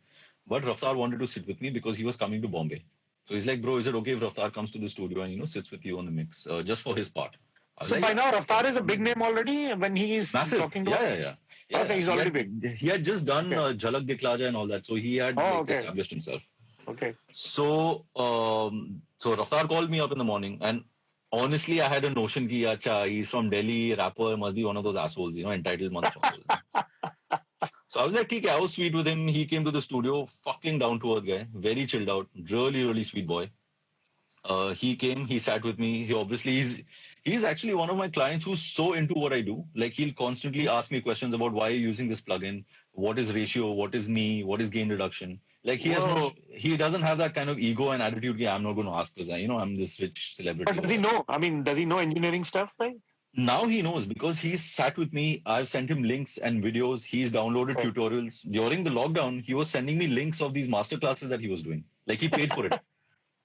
But Raftar wanted to sit with me because he was coming to Bombay. So he's like, bro, is it okay if Raftar comes to the studio and, sits with you on the mix just for his part?
So by now, Raftar is a big name already when he is
massive.
Talking to
Yeah.
Okay, he's already big.
He had just done Jhalak Dikla Ja and all that. So he had established himself.
Okay.
So Raftar called me up in the morning, and honestly, I had a notion that he's from Delhi, rapper, must be one of those assholes, entitled motherfuckers. So I was like, I was sweet with him. He came to the studio, fucking down to earth guy, very chilled out, really, really sweet boy. He came, he sat with me. He's actually one of my clients who's so into what I do. He'll constantly ask me questions about why you're using this plugin, what is ratio, what is knee, what is gain reduction. He doesn't have that kind of ego and attitude. I'm not going to ask because I'm this rich celebrity.
But does he know? Does he know engineering stuff? Right?
Now he knows because he's sat with me. I've sent him links and videos. He's downloaded tutorials. During the lockdown, he was sending me links of these master classes that he was doing. He paid for it.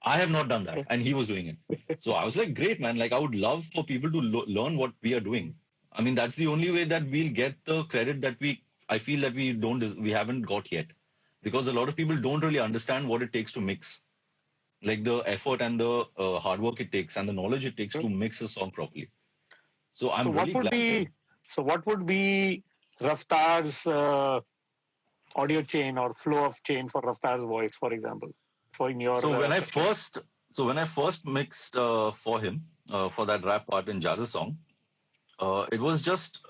I have not done that, and he was doing it. So I was like, great, man. I would love for people to learn what we are doing. I mean, that's the only way that we'll get the credit that I feel that we haven't got yet. Because a lot of people don't really understand what it takes to mix. The effort and the hard work it takes and the knowledge it takes to mix a song properly. So I'm really glad.
So what would be Raftar's audio chain or flow of chain for Raftar's voice, for example?
When I first mixed for him for that rap part in Jazz's song, it was just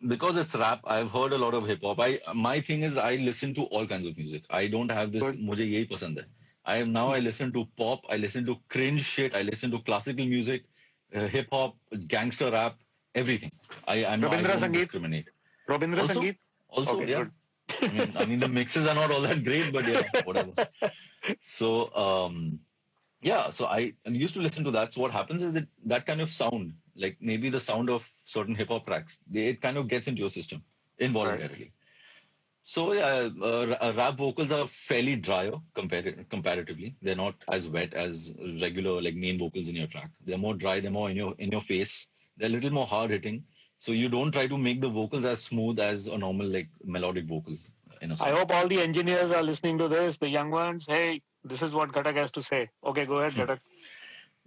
because it's rap. I've heard a lot of hip hop. My thing is I listen to all kinds of music. I don't have this. Mujhe yehi pasand hai. I listen to pop. I listen to cringe shit. I listen to classical music, hip hop, gangster rap, everything. I don't discriminate.
Rabindra Sangeet.
Also,
Okay,
yeah.
good.
I mean, the mixes are not all that great, but yeah, whatever. So, yeah, so I used to listen to that. So what happens is that kind of sound, like maybe the sound of certain hip hop tracks, it kind of gets into your system involuntarily. So yeah, rap vocals are fairly drier comparatively. They're not as wet as regular like main vocals in your track. They're more dry. They're more in your face. They're a little more hard hitting. So you don't try to make the vocals as smooth as a normal like melodic vocal in a
I
song.
hope all the engineers are listening to this, the young ones. Hey, this is what Ghatak has to say. Okay, go ahead, Ghatak.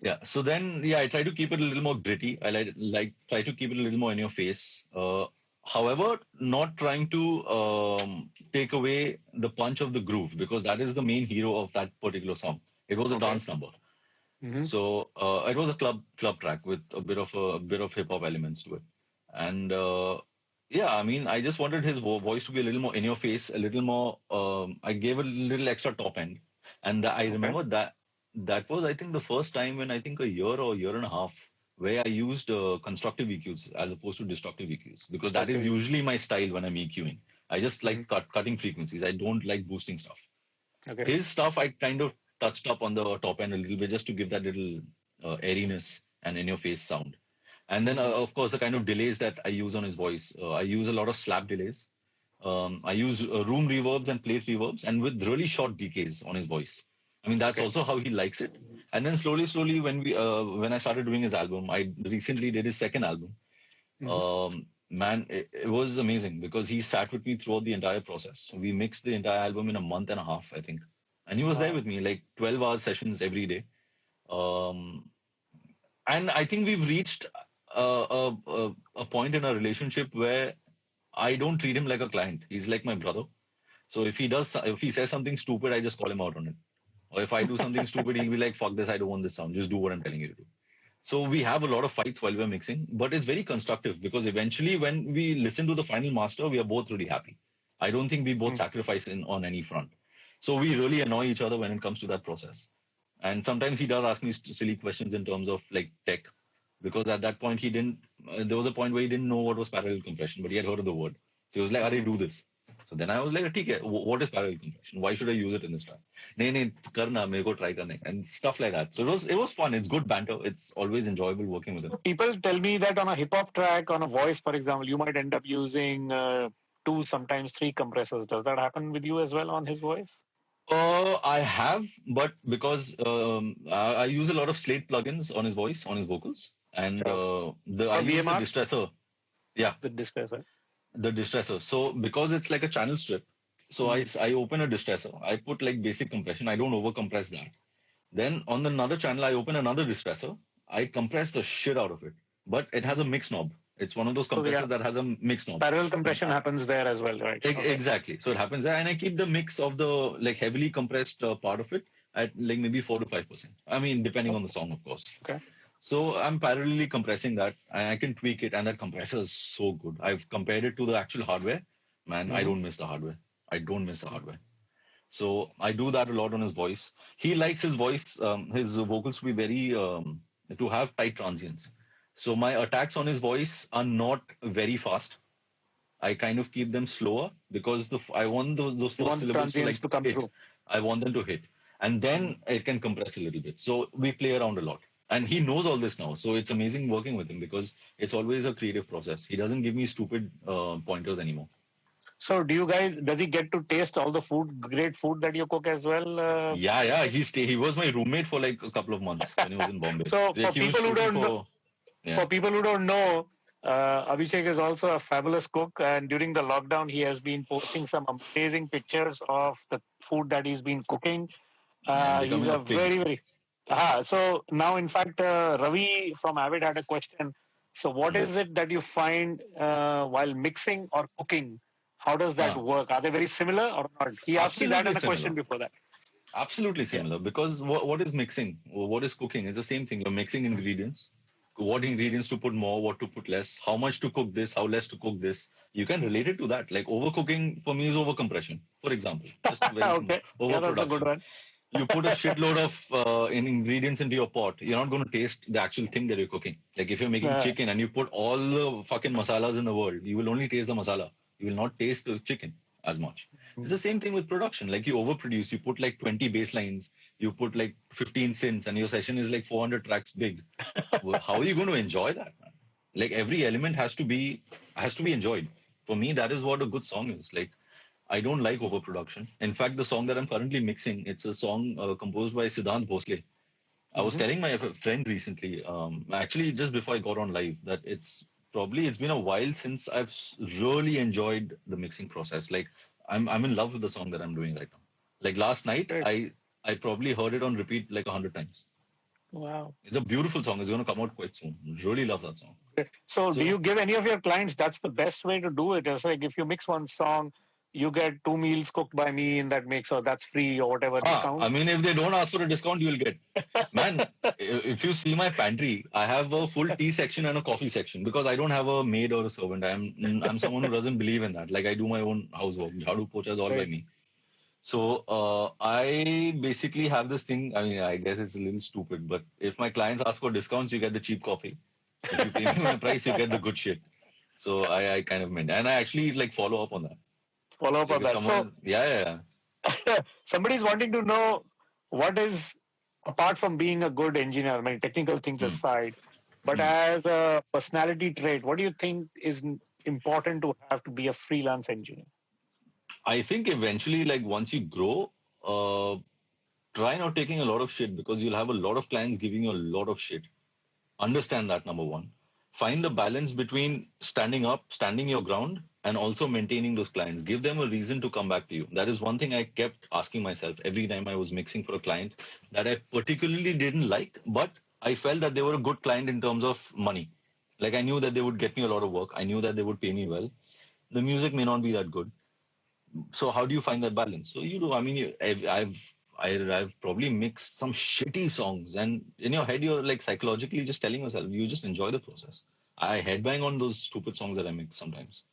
Yeah. So then, yeah, I try to keep it a little more gritty. I like try to keep it a little more in your face. However, not trying to take away the punch of the groove because that is the main hero of that particular song. It was a dance number.
Mm-hmm.
So it was a club track with a bit of hip hop elements to it. And yeah, I mean, I just wanted his voice to be a little more in your face, a little more. I gave a little extra top end, and I remember that was I think the first time when I think a year or year and a half where I used constructive EQs as opposed to destructive EQs because that is usually my style when I'm EQing. I just like cutting frequencies. I don't like boosting stuff.
Okay.
His stuff I kind of touched up on the top end a little bit just to give that little airiness and in your face sound. And then, of course, the kind of delays that I use on his voice. I use a lot of slap delays. I use room reverbs and plate reverbs and with really short decays on his voice. I mean, that's also how he likes it. And then slowly, when I started doing his album, I recently did his second album. Man, it was amazing because he sat with me throughout the entire process. We mixed the entire album in a month and a half, I think. And he was there with me, like 12-hour sessions every day. And I think we've reached a point in our relationship where I don't treat him like a client. He's like my brother. So if he says something stupid, I just call him out on it. Or if I do something stupid, he'll be like, fuck this, I don't want this sound. Just do what I'm telling you to do. So we have a lot of fights while we're mixing, but it's very constructive because eventually when we listen to the final master, we are both really happy. I don't think we both sacrifice on any front. So we really annoy each other when it comes to that process. And sometimes he does ask me silly questions in terms of like tech, because at that point there was a point where he didn't know what was parallel compression, but he had heard of the word. So he was like, "Are do this?" So then I was like, "Okay, what is parallel compression? Why should I use it in this track?" "Nahi, karna, mere ko try karne," and stuff like that. So it was fun. It's good banter. It's always enjoyable working with him.
People tell me that on a hip hop track, on a voice, for example, you might end up using 2, sometimes 3 compressors. Does that happen with you as well on his voice?
I have, but because I use a lot of Slate plugins on his voice, on his vocals, and I use the distressor. Yeah,
the distressor.
The distressor. So because it's like a channel strip, so I open a distressor. I put like basic compression. I don't over compress that. Then on another channel, I open another distressor. I compress the shit out of it, but it has a mix knob. It's one of those compressors that has a mix knob.
Parallel compression happens there as well, right?
Exactly. So it happens there, and I keep the mix of the like heavily compressed part of it at like maybe 4 to 5%. I mean, depending on the song, of course.
Okay.
So I'm parallelly compressing that, and I can tweak it, and that compressor is so good. I've compared it to the actual hardware. Man, I don't miss the hardware. I don't miss the hardware. So I do that a lot on his voice. He likes his voice, his vocals to be very to have tight transients. So my attacks on his voice are not very fast. I kind of keep them slower because I want those first syllables to come through. I want them to hit, and then it can compress a little bit. So we play around a lot, and he knows all this now. So it's amazing working with him because it's always a creative process. He doesn't give me stupid pointers anymore.
So does he get to taste all the great food that you cook as well?
Yeah. He was my roommate for like a couple of months when he was in Bombay.
So for people who don't know, Abhishek is also a fabulous cook, and during the lockdown, he has been posting some amazing pictures of the food that he's been cooking. He's a very so now, in fact, Ravi from Avid had a question. So what is it that you find while mixing or cooking? How does that work? Are they very similar or not? He asked me that in a question before that.
Absolutely similar, because what is mixing? What is cooking? It's the same thing. You're mixing ingredients. What ingredients to put more, what to put less, how much to cook this, how less to cook this. You can relate it to that. Like overcooking for me is overcompression, for example. Just
okay.
Overproduction.
That's a good one.
You put a shitload of ingredients into your pot, you're not going to taste the actual thing that you're cooking. Like if you're making chicken and you put all the fucking masalas in the world, you will only taste the masala. You will not taste the chicken as much. It's the same thing with production. Like you overproduce, you put like 20 bass lines, you put like 15 synths, and your session is like 400 tracks big. Well, how are you going to enjoy that, man? Like every element has to be enjoyed. For me, that is what a good song is. Like I don't like overproduction. In fact, the song that I'm currently mixing, it's a song composed by Siddhant Bhosle. I was telling my friend recently, actually just before I got on live, that it's been a while since I've really enjoyed the mixing process. Like I'm in love with the song that I'm doing right now. Like last night, I probably heard it on repeat like 100 times.
Wow.
It's a beautiful song. It's going to come out quite soon. Really love that song.
So do you give any of your clients, that's the best way to do it? It's like if you mix one song, you get 2 meals cooked by me in that mix, or that's free or whatever discount.
I mean, if they don't ask for a discount, you'll get. Man, if you see my pantry, I have a full tea section and a coffee section because I don't have a maid or a servant. I'm someone who doesn't believe in that. Like I do my own housework. Jhadu pocha is all by me. So I basically have this thing. I mean, I guess it's a little stupid, but if my clients ask for discounts, you get the cheap coffee. If you pay me my price, you get the good shit. So I kind of meant, and I actually like follow up on that. So yeah.
Somebody's wanting to know what is, apart from being a good engineer, I mean, technical things aside, but as a personality trait, what do you think is important to have to be a freelance engineer?
I think eventually, like once you grow, try not taking a lot of shit because you'll have a lot of clients giving you a lot of shit. Understand that, number one. Find the balance between standing up, standing your ground, and also maintaining those clients. Give them a reason to come back to you. That is one thing I kept asking myself every time I was mixing for a client that I particularly didn't like, but I felt that they were a good client in terms of money. Like I knew that they would get me a lot of work. I knew that they would pay me well. The music may not be that good. So how do you find that balance? So you do. I mean, I've probably mixed some shitty songs, and in your head you're like psychologically just telling yourself you just enjoy the process. I headbang on those stupid songs that I mix sometimes.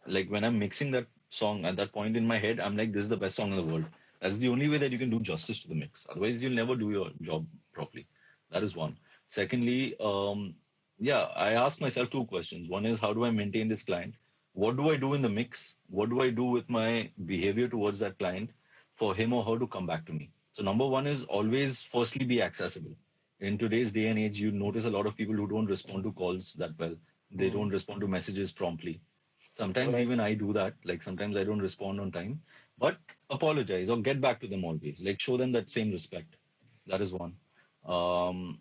Like when I'm mixing that song at that point in my head, I'm like, this is the best song in the world. That's the only way that you can do justice to the mix. Otherwise, you'll never do your job properly. That is one. Secondly, I ask myself two questions. One is, how do I maintain this client? What do I do in the mix? What do I do with my behavior towards that client for him or her to come back to me? So number one is always firstly be accessible. In today's day and age, you notice a lot of people who don't respond to calls that well. They don't respond to messages promptly. Sometimes even I do that. Like sometimes I don't respond on time, but apologize or get back to them always. Like show them that same respect. That is one. Again,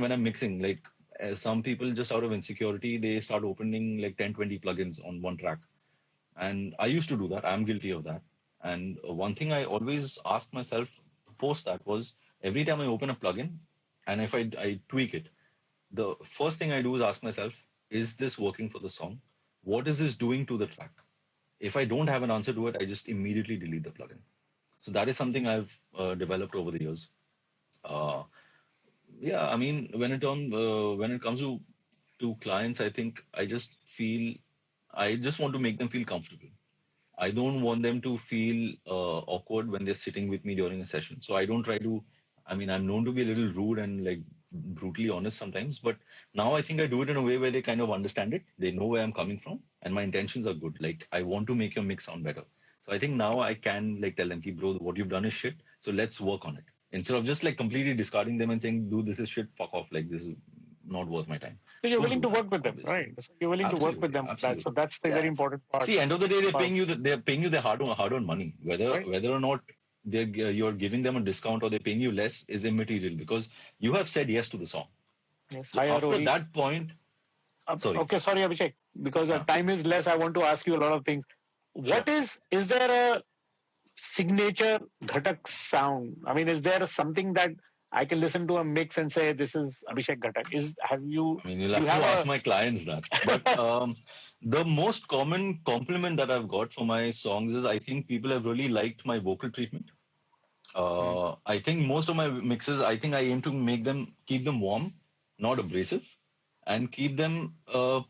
when I'm mixing, like some people just out of insecurity, they start opening like 10, 20 plugins on one track. And I used to do that. I'm guilty of that. And one thing I always asked myself post that was every time I open a plugin and if I tweak it, the first thing I do is ask myself, is this working for the song? What is this doing to the track? If I don't have an answer to it, I just immediately delete the plugin. So that is something I've developed over the years. I mean, when it comes to clients, I think I just want to make them feel comfortable. I don't want them to feel awkward when they're sitting with me during a session. So I don't try to. I mean, I'm known to be a little rude and like brutally honest sometimes, but now I think I do it in a way where they kind of understand it. They know where I'm coming from, and my intentions are good. Like I want to make your mix sound better. So I think now I can like tell them, bro, what you've done is shit. So let's work on it. Instead of just like completely discarding them and saying, dude, this is shit, fuck off. Like this is not worth my time.
So you're willing to work with them, right? So you're willing to work with them. So that's the very important part.
See, end of the day, they're paying you their hard-earned money. Whether or not you're giving them a discount or they're paying you less is immaterial because you have said yes to the song.
Yes.
So after that point, sorry.
Okay, sorry, Abhishek. Because time is less, I want to ask you a lot of things. What is there a signature Ghatak sound? I mean, is there something that I can listen to a mix and say this is Abhishek Ghatak? I mean, you'll
have to ask my clients that. But the most common compliment that I've got for my songs is I think people have really liked my vocal treatment. I think most of my mixes, I think I aim to keep them warm, not abrasive, and keep them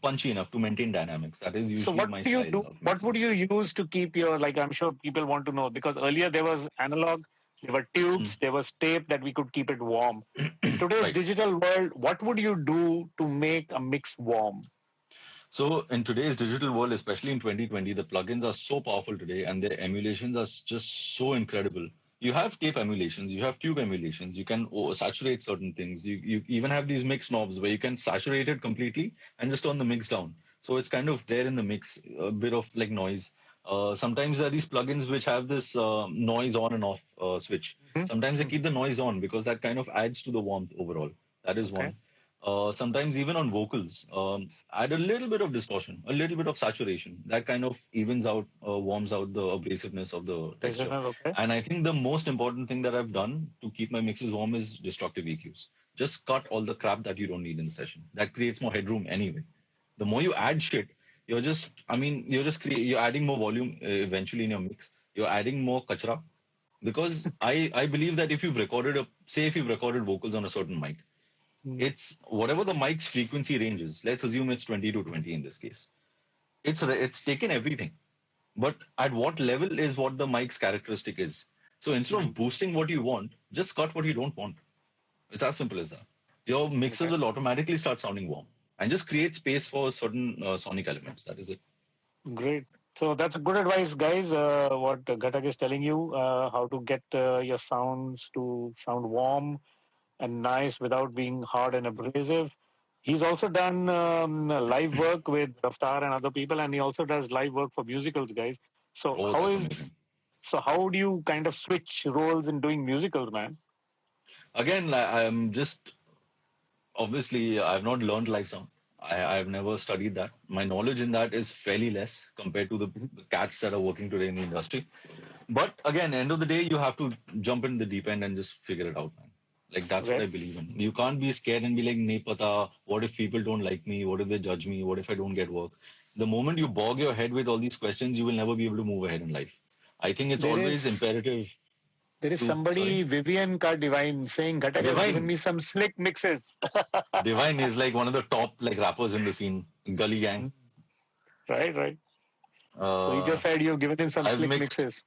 punchy enough to maintain dynamics. That is usually my style.
So what would you use to keep your, like I'm sure people want to know, because earlier there was analog, there were tubes, there was tape that we could keep it warm. In today's digital world, what would you do to make a mix warm?
So in today's digital world, especially in 2020, the plugins are so powerful today and their emulations are just so incredible. You have tape emulations, you have tube emulations, you can saturate certain things. You even have these mix knobs where you can saturate it completely and just turn the mix down. So it's kind of there in the mix, a bit of like noise. Sometimes there are these plugins which have this noise on and off switch. Sometimes I keep the noise on because that kind of adds to the warmth overall. That is
Okay.
one. Sometimes even on vocals, add a little bit of distortion, a little bit of saturation. That kind of evens out, warms out the abrasiveness of the texture.
Okay.
And I think the most important thing that I've done to keep my mixes warm is destructive EQs. Just cut all the crap that you don't need in the session. That creates more headroom anyway. The more you add shit, you're adding more volume eventually in your mix. You're adding more kachra because I believe that if you've recorded vocals on a certain mic, it's whatever the mic's frequency range is. Let's assume it's 20 to 20 in this case. It's taken everything, but at what level is what the mic's characteristic is. So instead of boosting what you want, just cut what you don't want. It's as simple as that. Your mixes will automatically start sounding warm and just create space for certain sonic elements. That is it.
Great. So that's good advice, guys. What Ghatak is telling you, how to get your sounds to sound warm and nice without being hard and abrasive. He's also done live work with Raftar and other people, and he also does live work for musicals, guys. So
That's amazing.
how do you kind of switch roles in doing musicals, man?
Again, I'm just obviously I've not learned live sound. I've never studied that. My knowledge in that is fairly less compared to the cats that are working today in the industry. But again, end of the day, you have to jump in the deep end and just figure it out, man. Like that's what I believe in. You can't be scared and be like, "Nahi pata, what if people don't like me? What if they judge me? What if I don't get work?" The moment you bog your head with all these questions, you will never be able to move ahead in life. I think it's always imperative.
There is somebody, Vivian Ka Divine, saying Ghatak has given me some slick mixes.
Divine is like one of the top like rappers in the scene, Gully Gang.
Right. So he just said you've given him some slick mixes.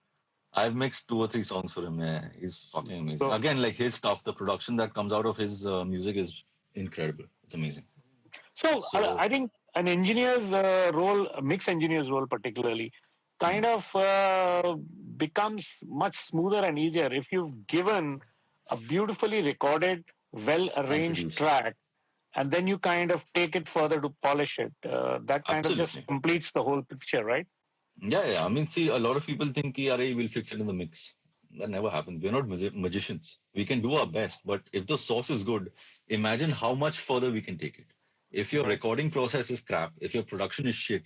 I've mixed 2 or 3 songs for him. Yeah, he's fucking amazing. Again, like his stuff, the production that comes out of his music is incredible. It's amazing.
So I think an engineer's role, a mix engineer's role particularly, kind of becomes much smoother and easier if you've given a beautifully recorded, well-arranged track, and then you kind of take it further to polish it. That kind of just completes the whole picture, right?
Yeah. I mean, see, a lot of people think, we'll fix it in the mix. That never happens. We're not magicians. We can do our best, but if the source is good, imagine how much further we can take it. If your recording process is crap, if your production is shit,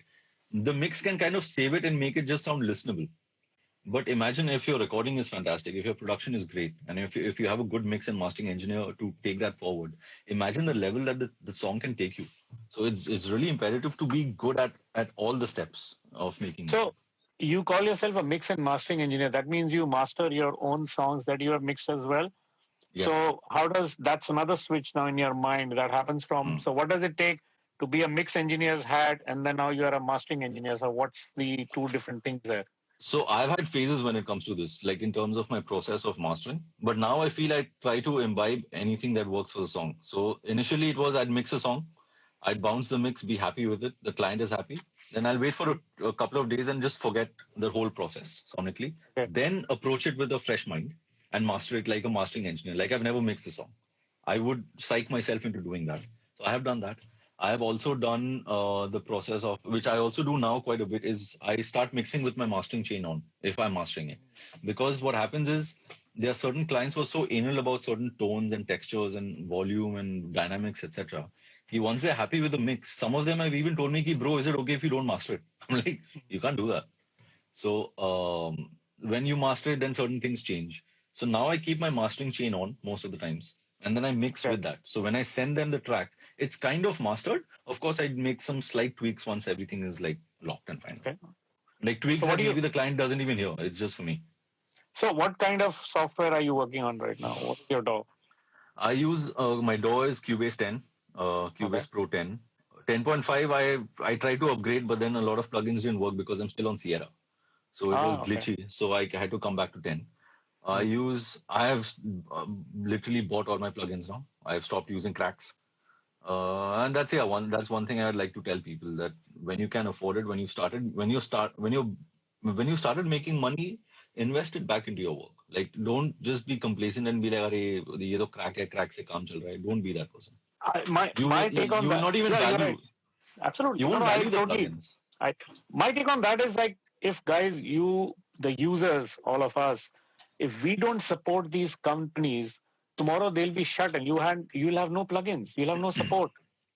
the mix can kind of save it and make it just sound listenable. But imagine if your recording is fantastic, if your production is great, and if you have a good mix and mastering engineer to take that forward, imagine the level that the song can take you. So it's really imperative to be good at all the steps of making.
So you call yourself a mix and mastering engineer. That means you master your own songs that you have mixed as well. Yes. So that's another switch now in your mind that happens from, so what does it take to be a mix engineer's hat and then now you are a mastering engineer? So what's the two different things there?
So I've had phases when it comes to this, like in terms of my process of mastering. But now I feel I try to imbibe anything that works for the song. So initially it was I'd mix a song, I'd bounce the mix, be happy with it, the client is happy. Then I'll wait for a couple of days and just forget the whole process sonically. Okay. Then approach it with a fresh mind and master it like a mastering engineer. Like I've never mixed a song. I would psych myself into doing that. So I have done that. I have also done the process of, which I also do now quite a bit, is I start mixing with my mastering chain on if I'm mastering it. Because what happens is there are certain clients who are so anal about certain tones and textures and volume and dynamics, etc. Once they're happy with the mix, some of them have even told me, bro, is it okay if you don't master it? I'm like, you can't do that. So when you master it, then certain things change. So now I keep my mastering chain on most of the times. And then I mix with that. So when I send them the track, it's kind of mastered. Of course, I'd make some slight tweaks once everything is like locked and final. Okay. Like tweaks that maybe the client doesn't even hear. It's just for me.
So what kind of software are you working on right now? What's your DAW?
I use, my DAW is Cubase 10, Cubase Pro 10. 10.5, I try to upgrade, but then a lot of plugins didn't work because I'm still on Sierra. So it was glitchy. So I had to come back to 10. I have literally bought all my plugins now. I have stopped using cracks. And that's one thing I'd like to tell people, that when you can afford it, when you started making money, invest it back into your work. Like, don't just be complacent and be like, "Arey, ye to crack se kaam chal raha hai." Don't be that person.
My take on
You will
that.
not even
Yeah, you're
value.
right. Absolutely.
You
No,
won't
no, I
value the
totally.
plugins.
My take on that is like, if guys, the users, all of us, if we don't support these companies, tomorrow they'll be shut and you'll have no plugins, you'll have no support.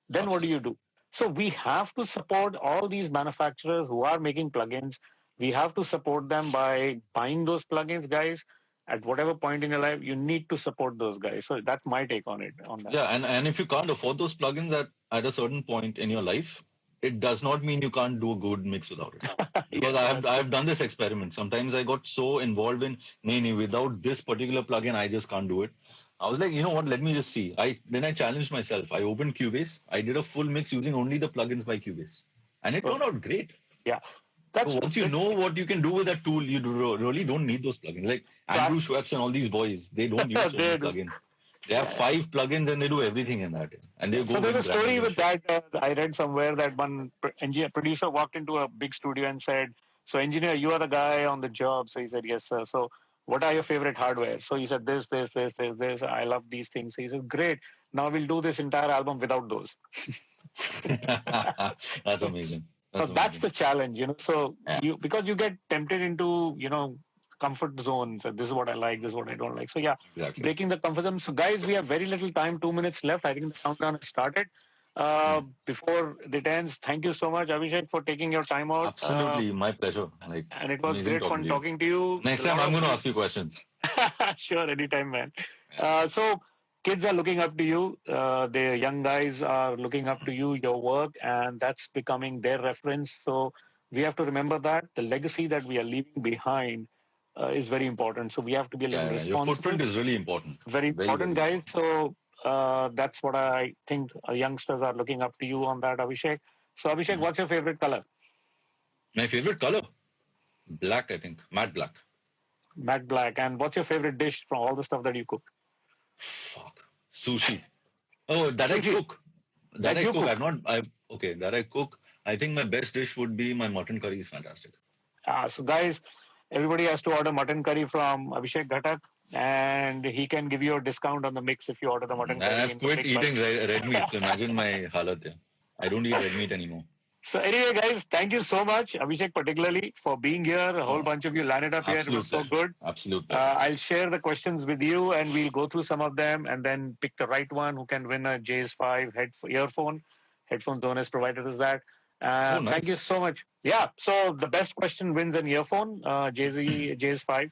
Then what do you do? So we have to support all these manufacturers who are making plugins. We have to support them by buying those plugins, guys. At whatever point in your life, you need to support those guys. So that's my take on it. On that.
Yeah, and if you can't afford those plugins at a certain point in your life, it does not mean you can't do a good mix without it. Because I've done this experiment. Sometimes I got so involved in, nee, without this particular plugin, I just can't do it. I was like, you know what? Let me just see. Then I challenged myself. I opened Cubase. I did a full mix using only the plugins by Cubase, and it turned out great.
Yeah.
So once you know what you can do with that tool, you really don't need those plugins. Like Andrew Schweppes and all these boys, they don't use so many plugins. They have 5 plugins and they do everything in that. And they go.
So there's a story with that. I read somewhere that one producer walked into a big studio and said, "So engineer, you are the guy on the job." So he said, "Yes, sir." So what are your favorite hardware? So he said, "This, this, this, this, this. I love these things." So he said, "Great. Now we'll do this entire album without those."
That's amazing.
That's the challenge, So because you get tempted into, comfort zones. This is what I like. This is what I don't like. So
exactly.
Breaking the comfort zone. So guys, we have very little time. 2 minutes left. I think the countdown has started. Before it ends, thank you so much, Abhishek, for taking your time out.
Absolutely, my pleasure.
And it was great fun talking to you.
Next time, I'm going to ask you questions.
Sure, anytime, man. So kids are looking up to you. The young guys are looking up to you, your work, and that's becoming their reference. So we have to remember that the legacy that we are leaving behind is very important. So we have to be a little responsible.
Your footprint is really important.
Very important, guys. So that's what I think youngsters are looking up to you on that, Abhishek. So Abhishek, what's your favorite color?
My favorite color? Black, I think. Matte black.
Matte black. And what's your favorite dish from all the stuff that you cook?
Fuck. Sushi. Oh, that I cook. That I cook. That I cook. I think my best dish would be my mutton curry is fantastic.
So guys, everybody has to order mutton curry from Abhishek Ghatak, and he can give you a discount on the mix if you order the mutton curry.
I've quit eating red meat, so imagine my halat. I don't eat red meat anymore.
So anyway, guys, thank you so much, Abhishek, particularly for being here. A whole bunch of you landed up here. It was so good.
Absolutely.
I'll share the questions with you, and we'll go through some of them, and then pick the right one who can win a JS5 earphone. Headphones owners provided us that. Nice. Thank you so much. Yeah. So the best question wins an earphone, JS5,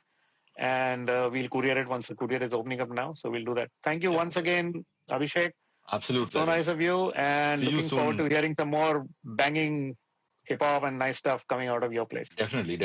and we'll courier it once the courier is opening up now. So we'll do that. Thank you once again, Abhishek.
Absolutely.
So nice of you, and looking forward to hearing some more banging hip hop and nice stuff coming out of your place.
Definitely.